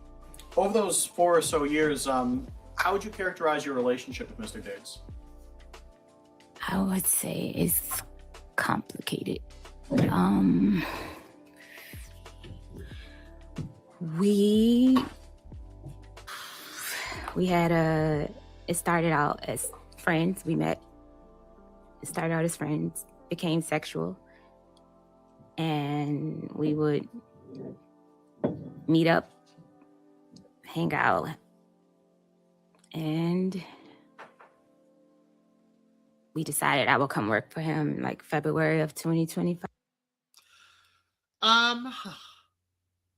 Over those 4 or so years, how would you characterize your relationship with Mr. Diggs? I would say it's complicated. We had it started out as friends. We met. It started out as friends, became sexual, and we would meet up, hang out, and we decided I would come work for him like February of 2025.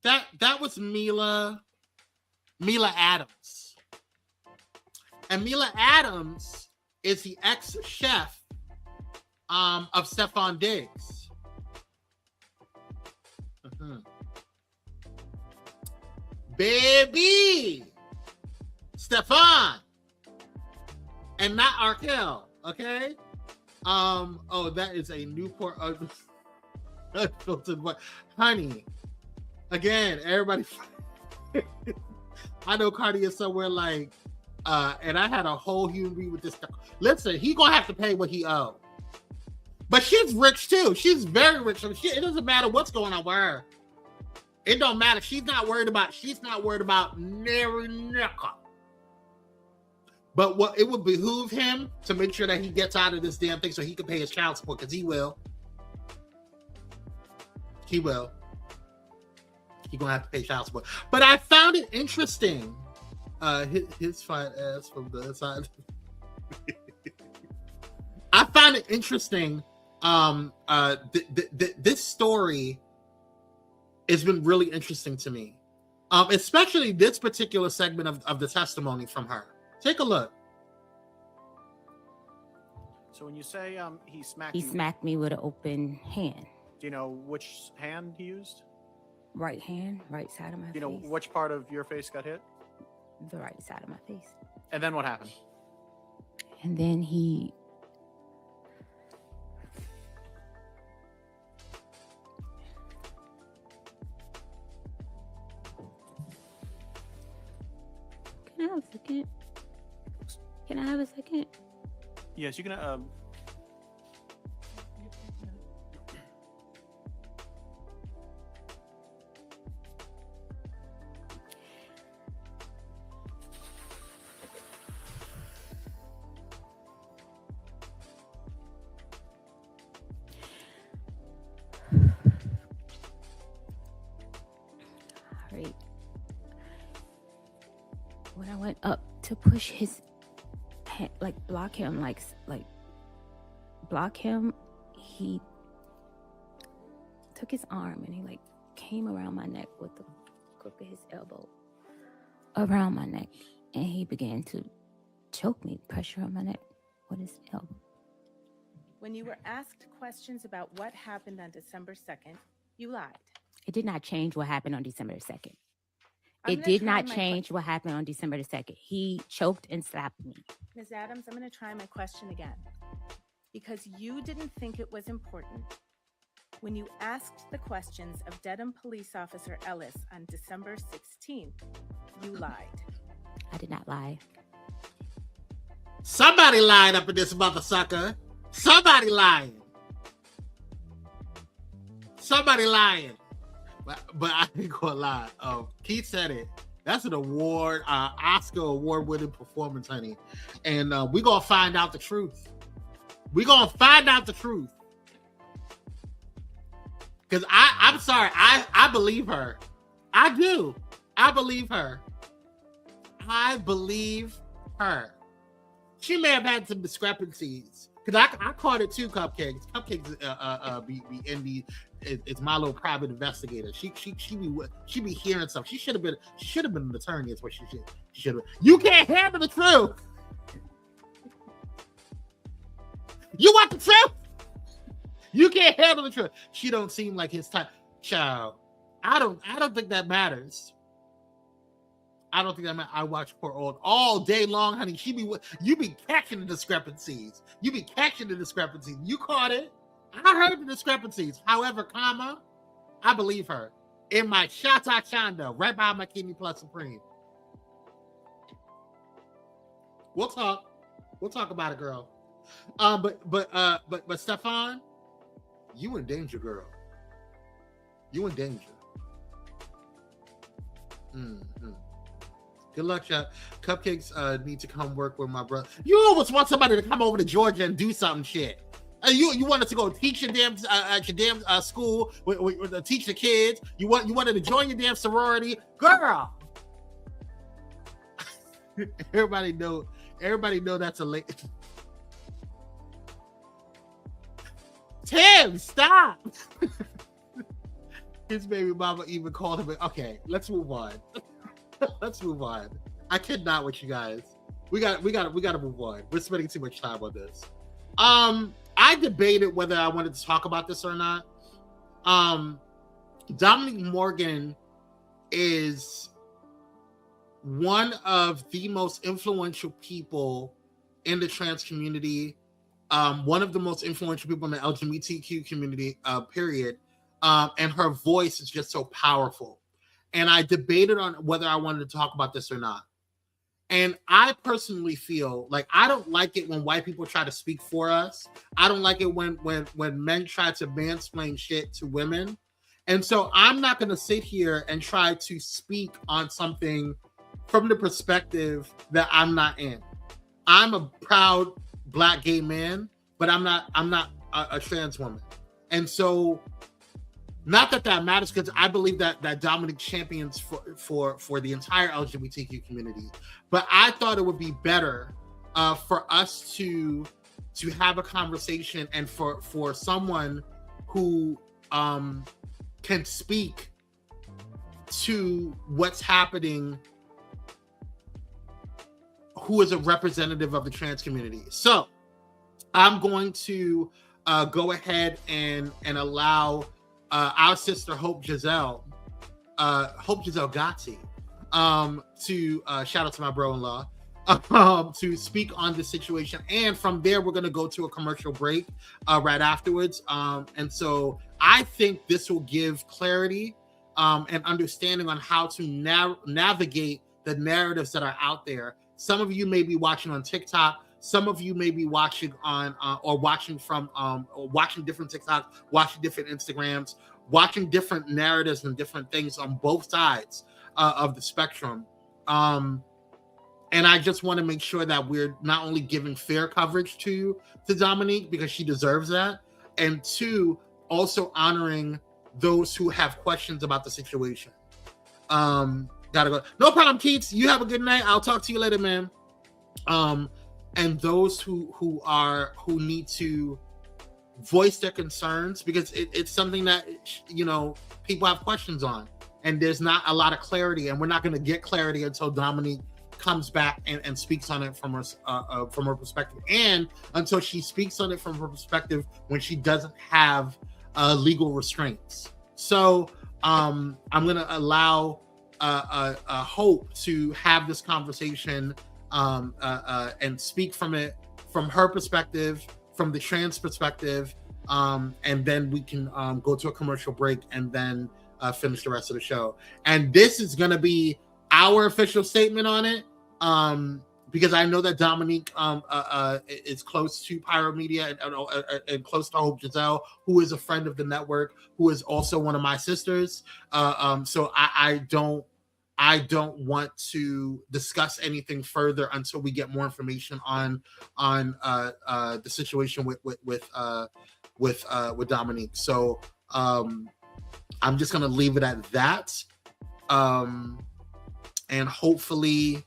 That was Mila Adams. And Mila Adams is the ex-chef of Stefan Diggs. Baby! Stefan! And not Arkell, okay? Oh, that is a Newport unfiltered. Honey, again, everybody. I know Cardi is somewhere like, and I had a whole human being with this stuff. Listen, he gonna have to pay what he owed. But she's rich too. She's very rich. It doesn't matter what's going on with her. It don't matter. She's not worried about nary nickel. But what it would behoove him to make sure that he gets out of this damn thing so he can pay his child support, because he will. He will. He's gonna have to pay child support. But I found it interesting his fine ass from the side. I find it interesting. This story has been really interesting to me, especially this particular segment of the testimony from her. Take a look. So when you say he smacked He you, smacked me with an open hand. do you know which hand he used? Right hand, right side of my Do you know face. which part of your face got hit? The right side of my face. And then what happened? And then he Can I have a second? Can I have a second? Yes, you can. Right. When I went up to push his hand, like block him, like block him, he took his arm and he like came around my neck with the crook of his elbow around my neck, and he began to choke me, pressure on my neck with his elbow. When you were asked questions about what happened on December 2nd, you lied. It did not change what happened on December the 2nd. I'm It gonna did try not my change what happened on December the 2nd. He choked and slapped me. Ms. Adams, I'm going to try my question again. Because you didn't think it was important. When you asked the questions of Dedham Police Officer Ellis on December 16th, you lied. I did not lie. Somebody lied up in this mother sucker. Somebody lying. Somebody lying. But I ain't gonna lie. Keith said it. That's an award, Oscar award-winning performance, honey. And we're gonna find out the truth. We're gonna find out the truth. Because I'm sorry, I believe her. I do. I believe her. I believe her. She may have had some discrepancies. Because I caught it too, Cupcakes. Cupcakes be in the it's my little private investigator. She be hearing stuff. She should have been an attorney, is what she should have. You can't handle the truth. You want the truth? You can't handle the truth. She don't seem like his type. Child. I don't think that matters. I don't think that matters. I watch poor old all day long, honey. You be catching the discrepancies. You be catching the discrepancies. You caught it. I heard the discrepancies. However, I believe her. In my Shata Chanda, right by my Kidney Plus Supreme. We'll talk. We'll talk about it, girl. But Stefan, you in danger, girl. You in danger. Mm-hmm. Good luck, chat. Cupcakes need to come work with my brother. You almost want somebody to come over to Georgia and do something shit. You wanted to go teach your damn at your damn school with teach the kids. You wanted to join your damn sorority, girl. Everybody know that's a late. Tim, stop. His baby mama even called him. Okay, let's move on. Let's move on. I kid not with you guys. We got to move on. We're spending too much time on this. I debated whether I wanted to talk about this or not. Dominique Morgan is one of the most influential people in the trans community, one of the most influential people in the LGBTQ community, period. And her voice is just so powerful. And I debated on whether I wanted to talk about this or not. And I personally feel like I don't like it when white people try to speak for us. I don't like it when men try to mansplain shit to women. And so I'm not going to sit here and try to speak on something from the perspective that I'm not in. I'm a proud Black gay man, but I'm not a trans woman. And so Not that matters, because I believe that Dominique champions for the entire LGBTQ community. But I thought it would be better for us to have a conversation, and for someone who can speak to what's happening, who is a representative of the trans community. So I'm going to go ahead and allow our sister Hope Giselle Gotti, to shout out to my bro-in-law, to speak on the situation. And from there, we're going to go to a commercial break right afterwards. And so I think this will give clarity and understanding on how to navigate the narratives that are out there. Some of you may be watching on TikTok. Some of you may be watching on or watching different TikToks, watching different Instagrams, watching different narratives and different things on both sides of the spectrum. And I just want to make sure that we're not only giving fair coverage to Dominique, because she deserves that, and two, also honoring those who have questions about the situation. Gotta go. No problem, Keats. You have a good night. I'll talk to you later, man. And those who need to voice their concerns, because it's something that, you know, people have questions on, and there's not a lot of clarity, and we're not going to get clarity until Dominique comes back and speaks on it from her perspective, and until she speaks on it from her perspective when she doesn't have legal restraints. So I'm going to allow Hope to have this conversation and speak from her perspective, from the trans perspective, and then we can go to a commercial break and then finish the rest of the show. And this is going to be our official statement on it, because I know that Dominique is close to Pyro Media and close to Hope Giselle, who is a friend of the network, who is also one of my sisters. So I don't want to discuss anything further until we get more information on the situation with Dominique. So I'm just gonna leave it at that, and hopefully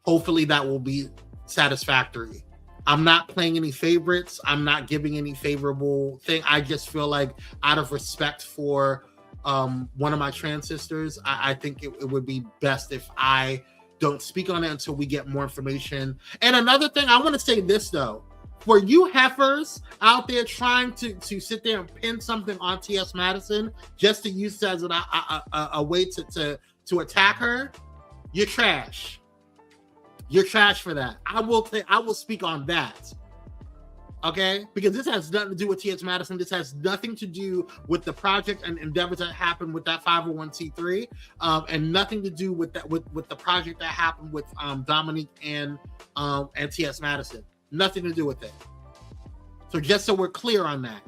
that will be satisfactory. I'm not playing any favorites. I'm not giving any favorable thing. I just feel like, out of respect for one of my trans sisters, I think it would be best if I don't speak on it until we get more information. And another thing, I want to say this though, for you heifers out there trying to sit there and pin something on T.S. Madison just to use it as a way to attack her, you're trash. You're trash for that. I will speak on that. Okay, because this has nothing to do with T.S. Madison. This has nothing to do with the project and endeavors that happened with that 501c3, and nothing to do with that with the project that happened with Dominique and T.S. Madison. Nothing to do with it. So just so we're clear on that.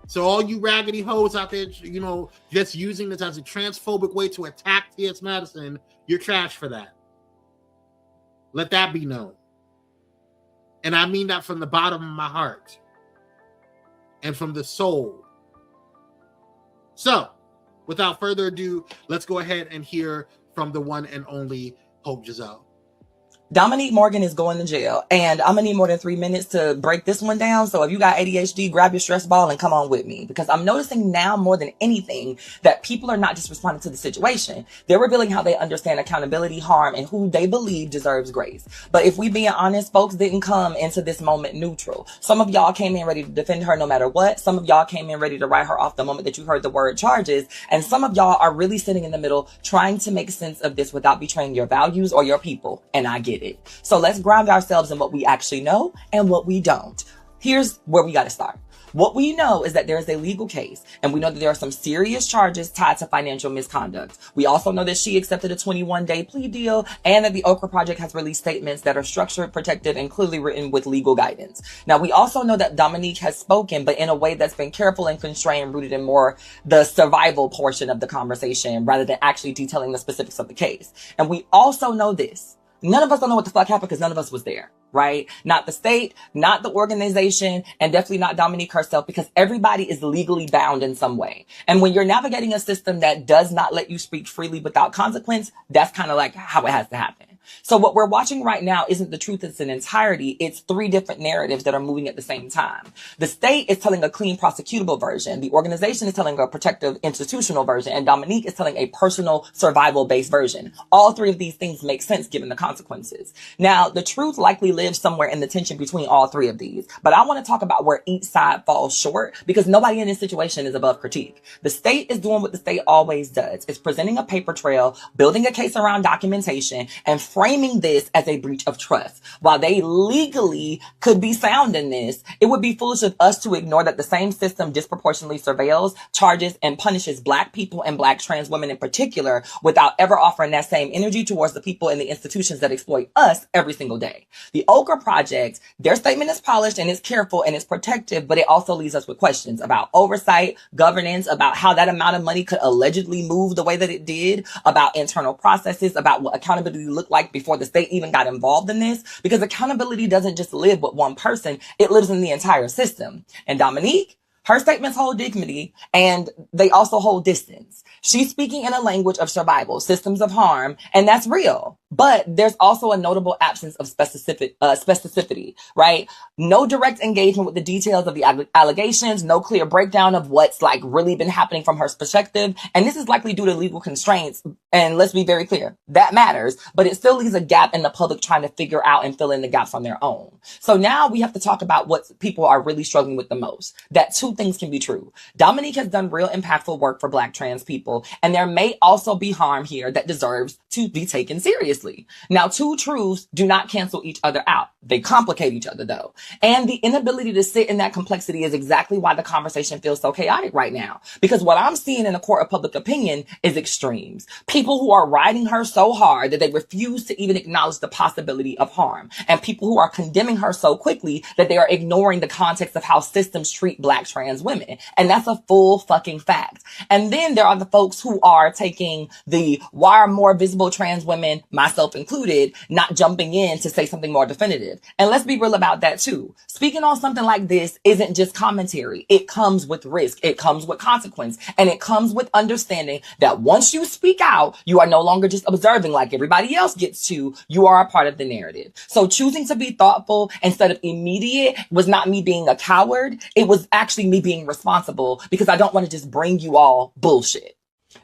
So all you raggedy hoes out there, you know, just using this as a transphobic way to attack T.S. Madison, you're trash for that. Let that be known. And I mean that from the bottom of my heart and from the soul. So, without further ado, let's go ahead and hear from the one and only Hope Giselle. Dominique Morgan is going to jail, and I'm gonna need more than 3 minutes to break this one down. So if you got ADHD, grab your stress ball and come on with me, because I'm noticing now more than anything that people are not just responding to the situation. They're revealing how they understand accountability, harm, and who they believe deserves grace. But if we being honest, folks didn't come into this moment neutral. Some of y'all came in ready to defend her no matter what. Some of y'all came in ready to write her off the moment that you heard the word charges. And some of y'all are really sitting in the middle trying to make sense of this without betraying your values or your people. And I get it. So let's ground ourselves in what we actually know and what we don't. Here's where we got to start. What we know is that there is a legal case, and we know that there are some serious charges tied to financial misconduct. We also know that she accepted a 21-day plea deal, and that the Okra Project has released statements that are structured, protected, and clearly written with legal guidance. Now, we also know that Dominique has spoken, but in a way that's been careful and constrained, rooted in more the survival portion of the conversation rather than actually detailing the specifics of the case. And we also know this. none of us don't know what the fuck happened because none of us was there, right? Not the state, not the organization, and definitely not Dominique herself, because everybody is legally bound in some way. And when you're navigating a system that does not let you speak freely without consequence, that's kind of like how it has to happen. So what we're watching right now isn't the truth in its entirety. It's three different narratives that are moving at the same time. The state is telling a clean prosecutable version. The organization is telling a protective institutional version. And Dominique is telling a personal survival based version. All three of these things make sense given the consequences. Now, the truth likely lives somewhere in the tension between all three of these. But I want to talk about where each side falls short, because nobody in this situation is above critique. The state is doing what the state always does. It's presenting a paper trail, building a case around documentation, and framing this as a breach of trust. While they legally could be sound in this, it would be foolish of us to ignore that the same system disproportionately surveils, charges, and punishes Black people and Black trans women in particular without ever offering that same energy towards the people and the institutions that exploit us every single day. The Ochre Project, their statement is polished and it's careful and it's protective, but it also leaves us with questions about oversight, governance, about how that amount of money could allegedly move the way that it did, about internal processes, about what accountability looked like before the state even got involved in this, because accountability doesn't just live with one person, it lives in the entire system. And Dominique, her statements hold dignity and they also hold distance. She's speaking in a language of survival, systems of harm, and that's real. But there's also a notable absence of specificity, right? No direct engagement with the details of the allegations, no clear breakdown of what's like really been happening from her perspective. And this is likely due to legal constraints. And let's be very clear, that matters, but it still leaves a gap in the public trying to figure out and fill in the gaps on their own. So now we have to talk about what people are really struggling with the most. That two things can be true. Dominique has done real impactful work for Black trans people, and there may also be harm here that deserves to be taken seriously. Now, two truths do not cancel each other out. They complicate each other though. And the inability to sit in that complexity is exactly why the conversation feels so chaotic right now. Because what I'm seeing in the court of public opinion is extremes. People who are riding her so hard that they refuse to even acknowledge the possibility of harm. And people who are condemning her so quickly that they are ignoring the context of how systems treat Black trans women. And that's a full fucking fact. And then there are the folks who are taking the why are more visible trans women, myself included, not jumping in to say something more definitive. And let's be real about that too. Speaking on something like this isn't just commentary. It comes with risk. It comes with consequence. And it comes with understanding that once you speak out, you are no longer just observing like everybody else gets to. You are a part of the narrative. So choosing to be thoughtful instead of immediate was not me being a coward. It was actually me being responsible, because I don't want to just bring you all bullshit.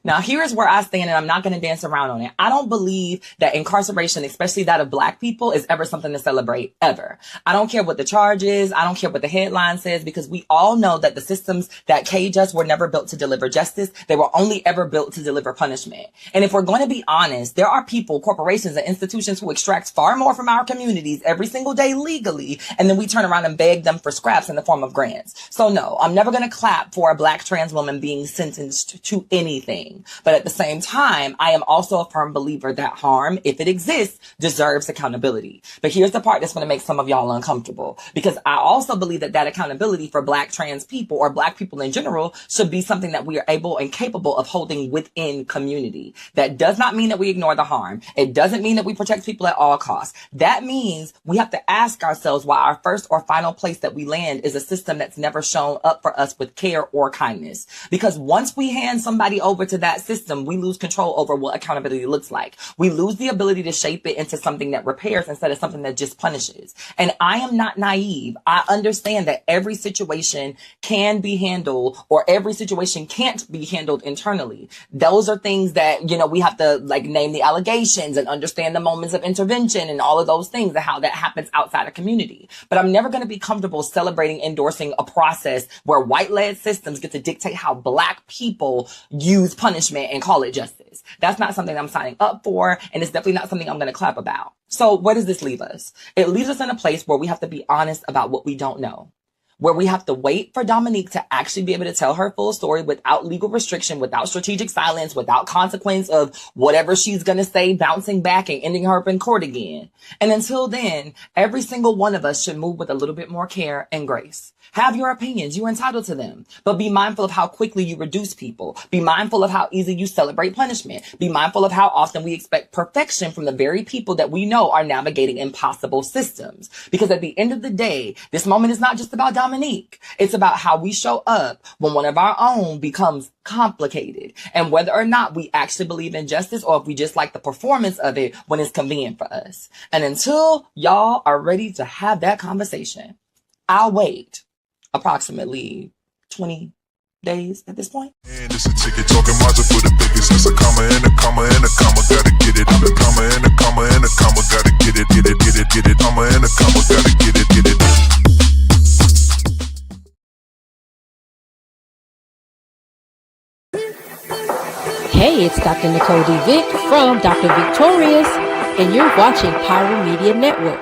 Now, here's where I stand, and I'm not going to dance around on it. I don't believe that incarceration, especially that of Black people, is ever something to celebrate, ever. I don't care what the charge is. I don't care what the headline says, because we all know that the systems that cage us were never built to deliver justice. They were only ever built to deliver punishment. And if we're going to be honest, there are people, corporations, and institutions who extract far more from our communities every single day legally, and then we turn around and beg them for scraps in the form of grants. So no, I'm never going to clap for a Black trans woman being sentenced to anything. But at the same time, I am also a firm believer that harm, if it exists, deserves accountability. But here's the part that's going to make some of y'all uncomfortable, because I also believe that that accountability for Black trans people, or Black people in general, should be something that we are able and capable of holding within community. That does not mean that we ignore the harm. It doesn't mean that we protect people at all costs. That means we have to ask ourselves why our first or final place that we land is a system that's never shown up for us with care or kindness. Because once we hand somebody over to that system, we lose control over what accountability looks like. We lose the ability to shape it into something that repairs instead of something that just punishes. And I am not naive. I understand that every situation can be handled, or every situation can't be handled internally. Those are things that, we have to like name the allegations and understand the moments of intervention and all of those things and how that happens outside a community. But I'm never going to be comfortable celebrating, endorsing a process where white-led systems get to dictate how Black people use punishment and call it justice. That's not something I'm signing up for, and it's definitely not something I'm going to clap about. So where does this leave us? It leaves us in a place where we have to be honest about what we don't know. where we have to wait for Dominique to actually be able to tell her full story without legal restriction, without strategic silence, without consequence of whatever she's going to say, bouncing back and ending her up in court again. And until then, every single one of us should move with a little bit more care and grace. Have your opinions. You're entitled to them. But be mindful of how quickly you reduce people. Be mindful of how easy you celebrate punishment. Be mindful of how often we expect perfection from the very people that we know are navigating impossible systems. Because at the end of the day, this moment is not just about Dominique. It's about how we show up when one of our own becomes complicated, and whether or not we actually believe in justice or if we just like the performance of it when it's convenient for us. And until y'all are ready to have that conversation, I'll wait approximately 20 days at this point. And it's a ticket talking Mazda for the biggest. It's a comma and a comma and a comma, gotta get it. A comma and a comma and a comma, gotta get it, get it, get it, get it. Comma and a comma, gotta get it, get it. Hey, it's Dr. Nicole D. Vick from Dr. Victorious, and you're watching Pyro Media Network.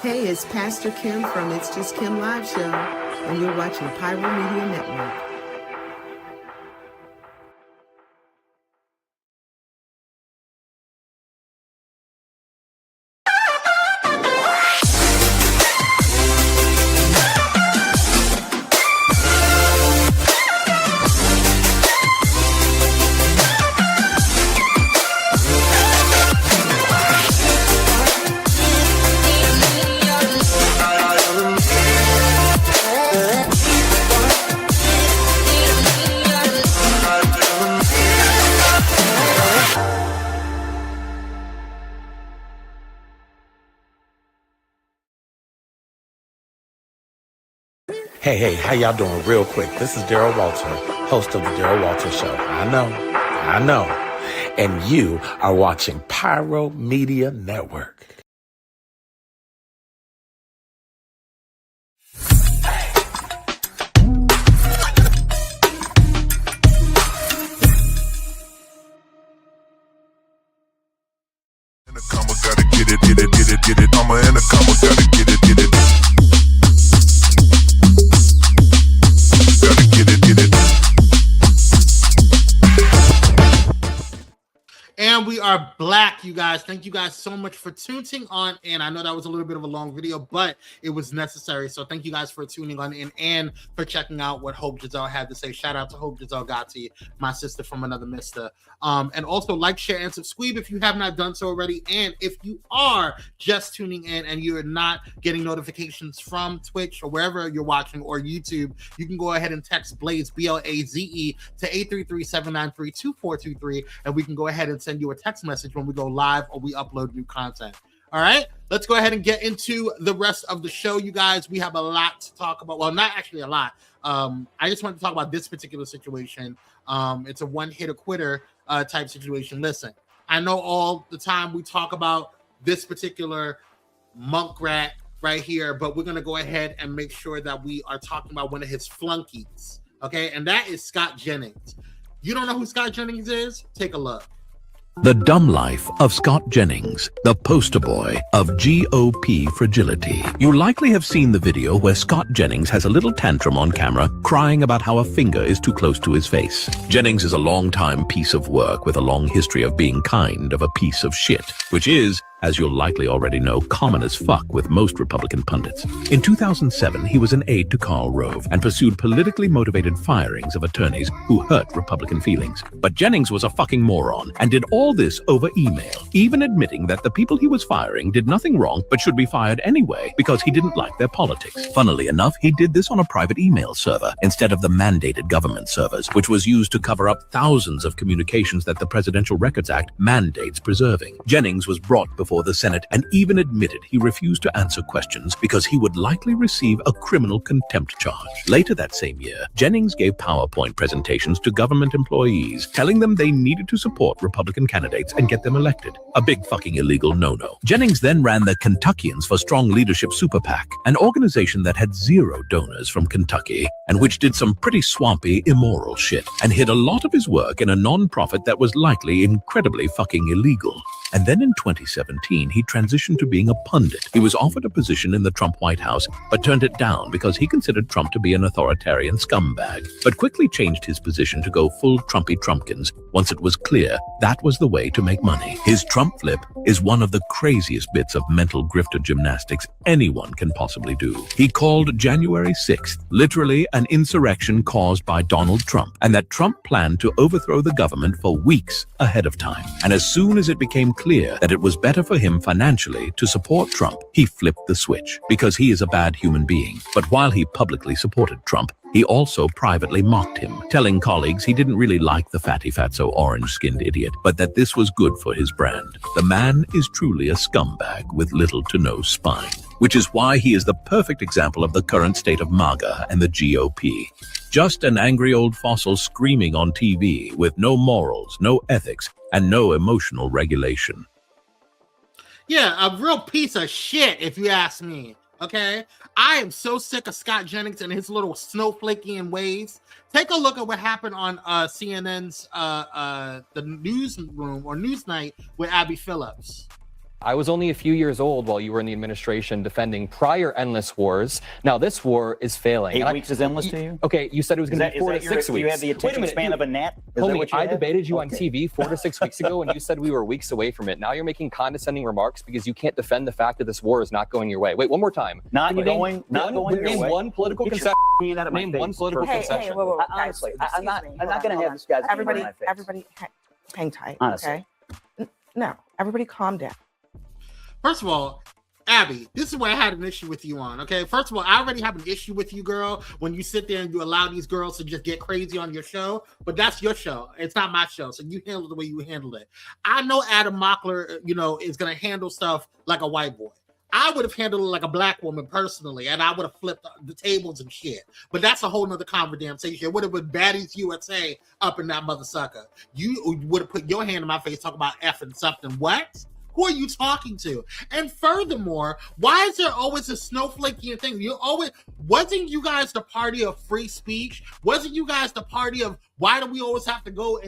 Hey, it's Pastor Kim from It's Just Kim Live Show, and you're watching Pyro Media Network. Hey, how y'all doing? Real quick, this is Daryl Walter, host of the Daryl Walter Show. I know. And you are watching Pyro Media Network. And a comma, gotta get it, get it, get it, get it. Comma and a comma, gotta get it, get it. And we are black, you guys. Thank you guys so much for tuning on in. I know that was a little bit of a long video, but it was necessary. So thank you guys for tuning on in and for checking out what Hope Giselle had to say. Shout out to Hope Giselle Gotti, my sister from another mister. And also like, share, and subscribe if you have not done so already. And if you are just tuning in and you're not getting notifications from Twitch or wherever you're watching or YouTube, you can go ahead and text Blaze, B-L-A-Z-E, to 833-793-2423, and we can go ahead and send you a text message when we go live or we upload new content. All right, let's go ahead and get into the rest of the show, you guys. We have a lot to talk about. Well, not actually a lot. I just want to talk about this particular situation. It's a one-hitter-quitter type situation. Listen, I know all the time we talk about this particular monk rat right here, but we're going to go ahead and make sure that we are talking about one of his flunkies, okay? And that is Scott Jennings. You don't know who Scott Jennings is? Take a look. The dumb life of Scott Jennings, the poster boy of GOP fragility. You likely have seen the video where Scott Jennings has a little tantrum on camera crying about how a finger is too close to his face. Jennings is a long-time piece of work with a long history of being kind of a piece of shit, which is, as you'll likely already know, common as fuck with most Republican pundits. In 2007, he was an aide to Karl Rove and pursued politically motivated firings of attorneys who hurt Republican feelings. But Jennings was a fucking moron and did all this over email, even admitting that the people he was firing did nothing wrong but should be fired anyway because he didn't like their politics. Funnily enough, he did this on a private email server instead of the mandated government servers, which was used to cover up thousands of communications that the Presidential Records Act mandates preserving. Jennings was brought before the Senate and even admitted he refused to answer questions because he would likely receive a criminal contempt charge. Later that same year, Jennings gave PowerPoint presentations to government employees, telling them they needed to support Republican candidates and get them elected. A big fucking illegal no-no. Jennings then ran the Kentuckians for Strong Leadership Super PAC, an organization that had 0 donors from Kentucky and which did some pretty swampy, immoral shit and hid a lot of his work in a non-profit that was likely incredibly fucking illegal. And then in 2017, he transitioned to being a pundit. He was offered a position in the Trump White House, but turned it down because he considered Trump to be an authoritarian scumbag, but quickly changed his position to go full Trumpy Trumpkins once it was clear that was the way to make money. His Trump flip is one of the craziest bits of mental grifter gymnastics anyone can possibly do. He called January 6th literally an insurrection caused by Donald Trump, and that Trump planned to overthrow the government for weeks ahead of time. And as soon as it became clear that it was better for him financially to support Trump, he flipped the switch because he is a bad human being. But while he publicly supported Trump, he also privately mocked him, telling colleagues he didn't really like the fatso orange-skinned idiot, but that this was good for his brand. The man is truly a scumbag with little to no spine, which is why he is the perfect example of the current state of MAGA and the GOP. Just an angry old fossil screaming on TV with no morals, no ethics, and no emotional regulation. Yeah, a real piece of shit, if you ask me. Okay, I am so sick of Scott Jennings and his little snowflaking ways. Take a look at what happened on CNN's the newsroom or Newsnight with Abby Phillips. I was only a few years old while you were in the administration defending prior endless wars. Now this war is failing. 8 weeks is endless to you? Okay, you said it was going to be 4 to 6 weeks. You have the attention span of a gnat? Homie, I debated you on TV 4 to 6 weeks ago, and you said we were weeks away from it. Now you're making condescending remarks because you can't defend the fact that this war is not going your way. Wait, one more time. Not going your way. One political concession. Name one political concession. Hey, whoa. Honestly, I'm not going to have this guy's everybody hang tight. Honestly. Okay. No, everybody calm down. First of all, Abby, this is where I had an issue with you on, okay? First of all, I already have an issue with you, girl, when you sit there and you allow these girls to just get crazy on your show, but that's your show. It's not my show, so you handle it the way you handle it. I know Adam Mockler, is going to handle stuff like a white boy. I would have handled it like a black woman personally, and I would have flipped the tables and shit. But that's a whole nother conversation. It would have been Baddies USA up in that mother sucker. You would have put your hand in my face talking about effing something. What? Who are you talking to? And furthermore, why is there always a snowflakey thing? Wasn't you guys the party of free speech? Wasn't you guys the party of why do we always have to go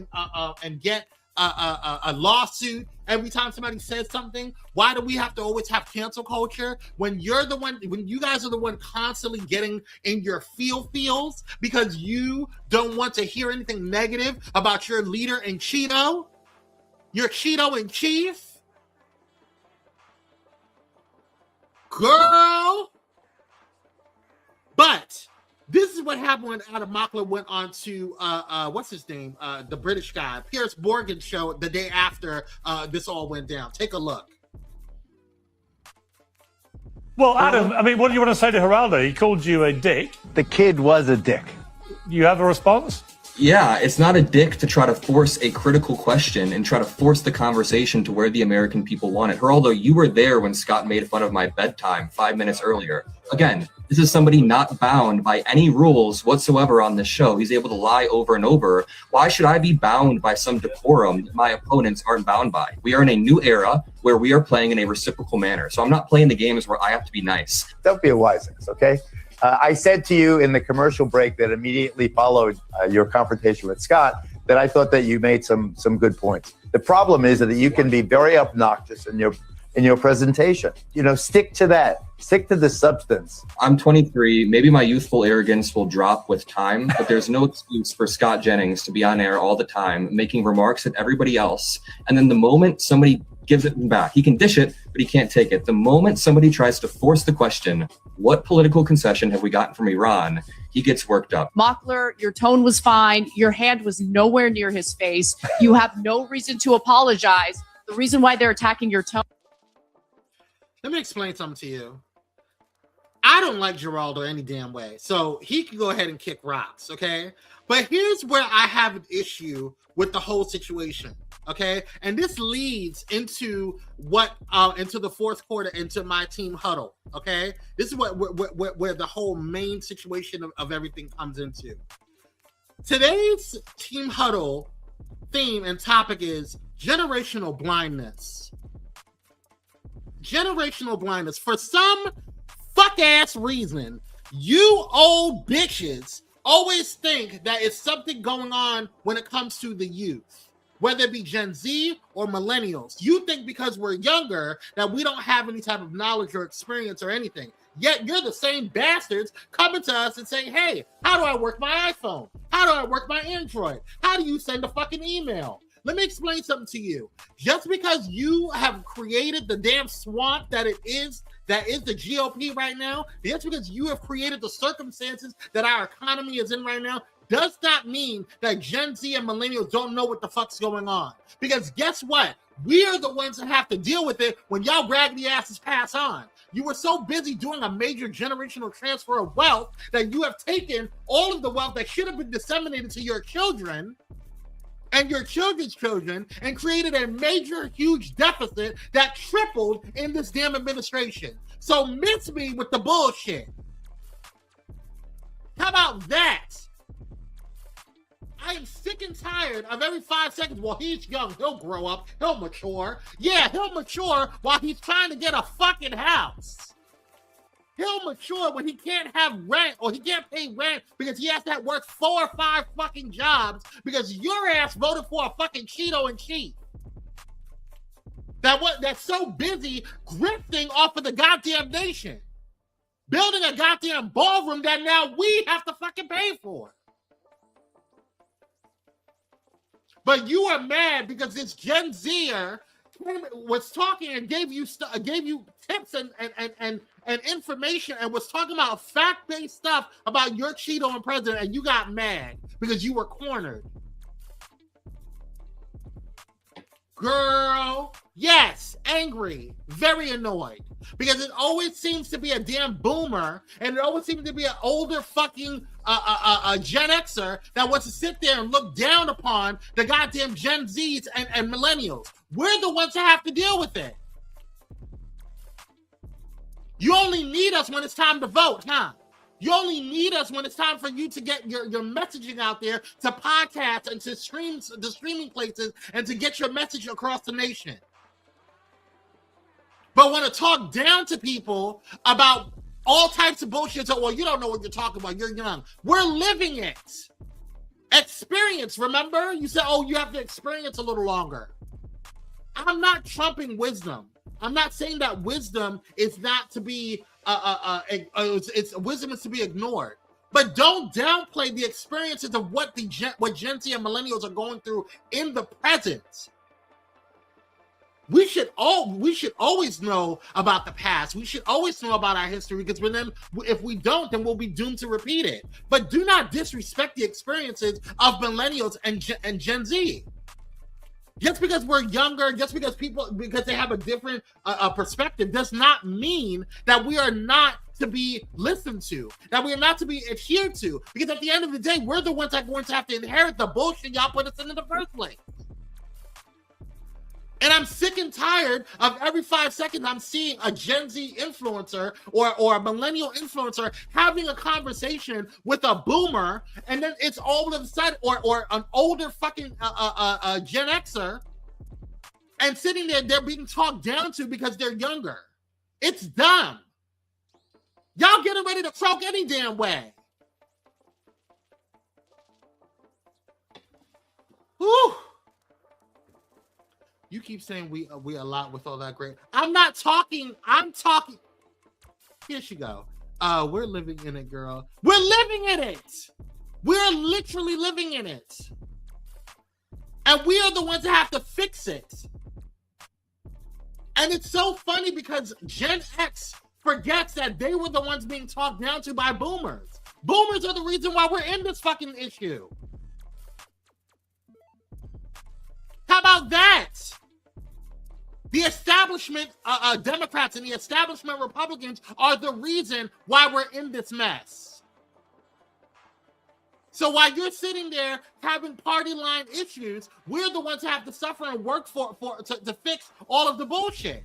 and get a lawsuit every time somebody says something? Why do we have to always have cancel culture when you guys are the one constantly getting in your feels because you don't want to hear anything negative about your leader in Cheeto? Your Cheeto in chief? Girl, but this is what happened when Adam Mockler went on to what's his name, the British guy, Piers Morgan's show the day after this all went down. Take a look. Well, Adam, I mean, what do you want to say to Geraldo? He called you a dick. The kid was a dick. You have a response? Yeah, it's not a dick to try to force a critical question and try to force the conversation to where the American people want it. Geraldo, you were there when Scott made fun of my bedtime 5 minutes earlier. Again, this is somebody not bound by any rules whatsoever on this show. He's able to lie over and over. Why should I be bound by some decorum that my opponents aren't bound by? We are in a new era where we are playing in a reciprocal manner. So I'm not playing the games where I have to be nice. Don't be a wise ass, okay? I said to you in the commercial break that immediately followed your confrontation with Scott that I thought that you made some good points. The problem is that you can be very obnoxious in your presentation. Stick to that. Stick to the substance. I'm 23. Maybe my youthful arrogance will drop with time, but there's no excuse for Scott Jennings to be on air all the time, making remarks at everybody else. And then the moment somebody gives it back, he can dish it, but he can't take it. The moment somebody tries to force the question, what political concession have we gotten from Iran? He gets worked up. Mockler, your tone was fine. Your hand was nowhere near his face. You have no reason to apologize. The reason why they're attacking your tone. Let me explain something to you. I don't like Geraldo any damn way, so he can go ahead and kick rocks, okay? But here's where I have an issue with the whole situation, okay? And this leads into into the fourth quarter, into my team huddle, okay? This is where the whole main situation of everything comes into. Today's team huddle theme and topic is generational blindness. Generational blindness. For some fuck-ass reason, you old bitches always think that it's something going on when it comes to the youth. whether it be Gen Z or millennials. You think because we're younger that we don't have any type of knowledge or experience or anything. Yet you're the same bastards coming to us and saying, hey, how do I work my iPhone? How do I work my Android? How do you send a fucking email? Let me explain something to you. Just because you have created the damn swamp that is the GOP right now, just because you have created the circumstances that our economy is in right now, does not mean that Gen Z and millennials don't know what the fuck's going on. Because guess what? We are the ones that have to deal with it when y'all raggedy asses pass on. You were so busy doing a major generational transfer of wealth that you have taken all of the wealth that should have been disseminated to your children and your children's children and created a major, huge deficit that tripled in this damn administration. So miss me with the bullshit. How about that? I am sick and tired of every 5 seconds. Well, he's young. He'll grow up. He'll mature. Yeah, he'll mature while he's trying to get a fucking house. He'll mature when he can't have rent or he can't pay rent because he has to work 4 or 5 fucking jobs because your ass voted for a fucking Cheeto and cheat. That's so busy grifting off of the goddamn nation. Building a goddamn ballroom that now we have to fucking pay for. But you are mad because this Gen Zer was talking and gave you tips and information and was talking about fact-based stuff about your Cheeto and president, and you got mad because you were cornered. Girl, yes, angry, very annoyed. Because it always seems to be a damn boomer, and it always seems to be an older fucking Gen Xer that wants to sit there and look down upon the goddamn Gen Zs and millennials. We're the ones that have to deal with it. You only need us when it's time to vote, huh? You only need us when it's time for you to get your messaging out there to podcasts and to streaming places and to get your message across the nation. But want to talk down to people about all types of bullshit. So, well, you don't know what you're talking about. You're young. We're living it. Experience, remember? You said, oh, you have to experience a little longer. I'm not trumping wisdom. I'm not saying that wisdom is not to be, wisdom is to be ignored. But don't downplay the experiences of what Gen Z and millennials are going through in the present. We should always know about the past. We should always know about our history because then, if we don't, then we'll be doomed to repeat it. But do not disrespect the experiences of millennials and Gen Z. Just because we're younger, just because they have a different perspective, does not mean that we are not to be listened to, that we are not to be adhered to. Because at the end of the day, we're the ones that are going to have to inherit the bullshit y'all put us in the first place. And I'm sick and tired of every 5 seconds I'm seeing a Gen Z influencer or a millennial influencer having a conversation with a boomer, and then it's all of a sudden, or an older fucking Gen Xer, and sitting there, they're being talked down to because they're younger. It's dumb. Y'all getting ready to croak any damn way. Whew. You keep saying we a lot with all that great. I'm talking. Here she go. We're living in it, girl. We're living in it. We're literally living in it. And we are the ones that have to fix it. And it's so funny because Gen X forgets that they were the ones being talked down to by boomers. Boomers are the reason why we're in this fucking issue. How about that? The establishment Democrats and the establishment Republicans are the reason why we're in this mess. So while you're sitting there having party line issues, we're the ones who have to suffer and work to fix all of the bullshit.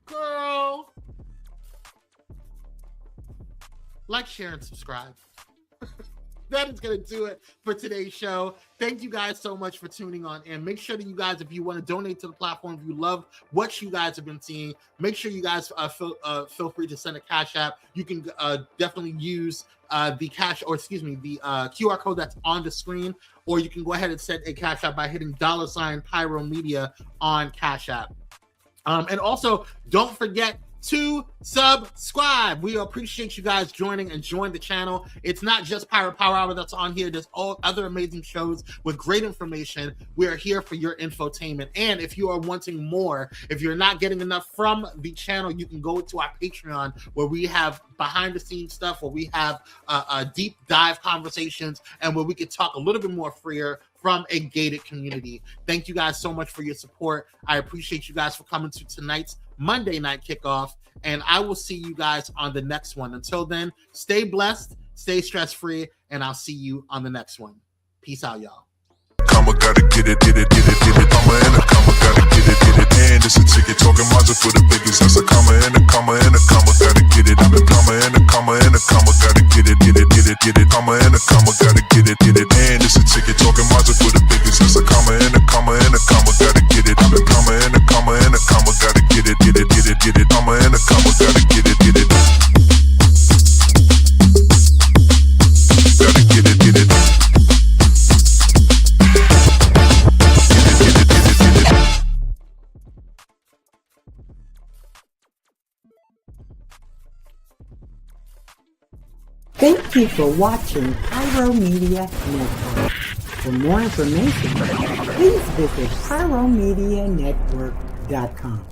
Girl. Like, share, and subscribe. that is going to do it for today's show. Thank you guys so much for tuning on, and make sure that you guys, if you want to donate to the platform, if you love what you guys have been seeing, make sure you guys feel free to send a Cash App. You can definitely use the QR code that's on the screen, or you can go ahead and send a Cash App by hitting $ Pyro Media on Cash App. And also, don't forget to subscribe. We appreciate you guys joining and join the channel. It's not just Pyro Power Hour that's on here. There's all other amazing shows with great information. We are here for your infotainment. And if you are wanting more, if you're not getting enough from the channel, you can go to our Patreon, where we have behind the scenes stuff, where we have deep dive conversations, and where we can talk a little bit more freer from a gated community. Thank you guys so much for your support. I appreciate you guys for coming to tonight's Monday night kickoff, and I will see you guys on the next one. Until then, stay blessed, stay stress-free, and I'll see you on the next one. Peace out, y'all. Comma, gotta get it. Comma and a comma, gotta get it. And it's a ticket talking Mazda for the biggest. That's a comma and a comma and a comma, gotta get it. I'm a comma and a comma and a comma, gotta get it. Comma and a comma, gotta get it. And it's a ticket talking Mazda for the biggest. That's a comma and a comma and a comma, gotta get it. I'm a comma and a comma and a comma, gotta get it. Comma and a comma, gotta get it. Gotta get it. Thank you for watching Pyro Media Network. For more information, please visit pyromedianetwork.com.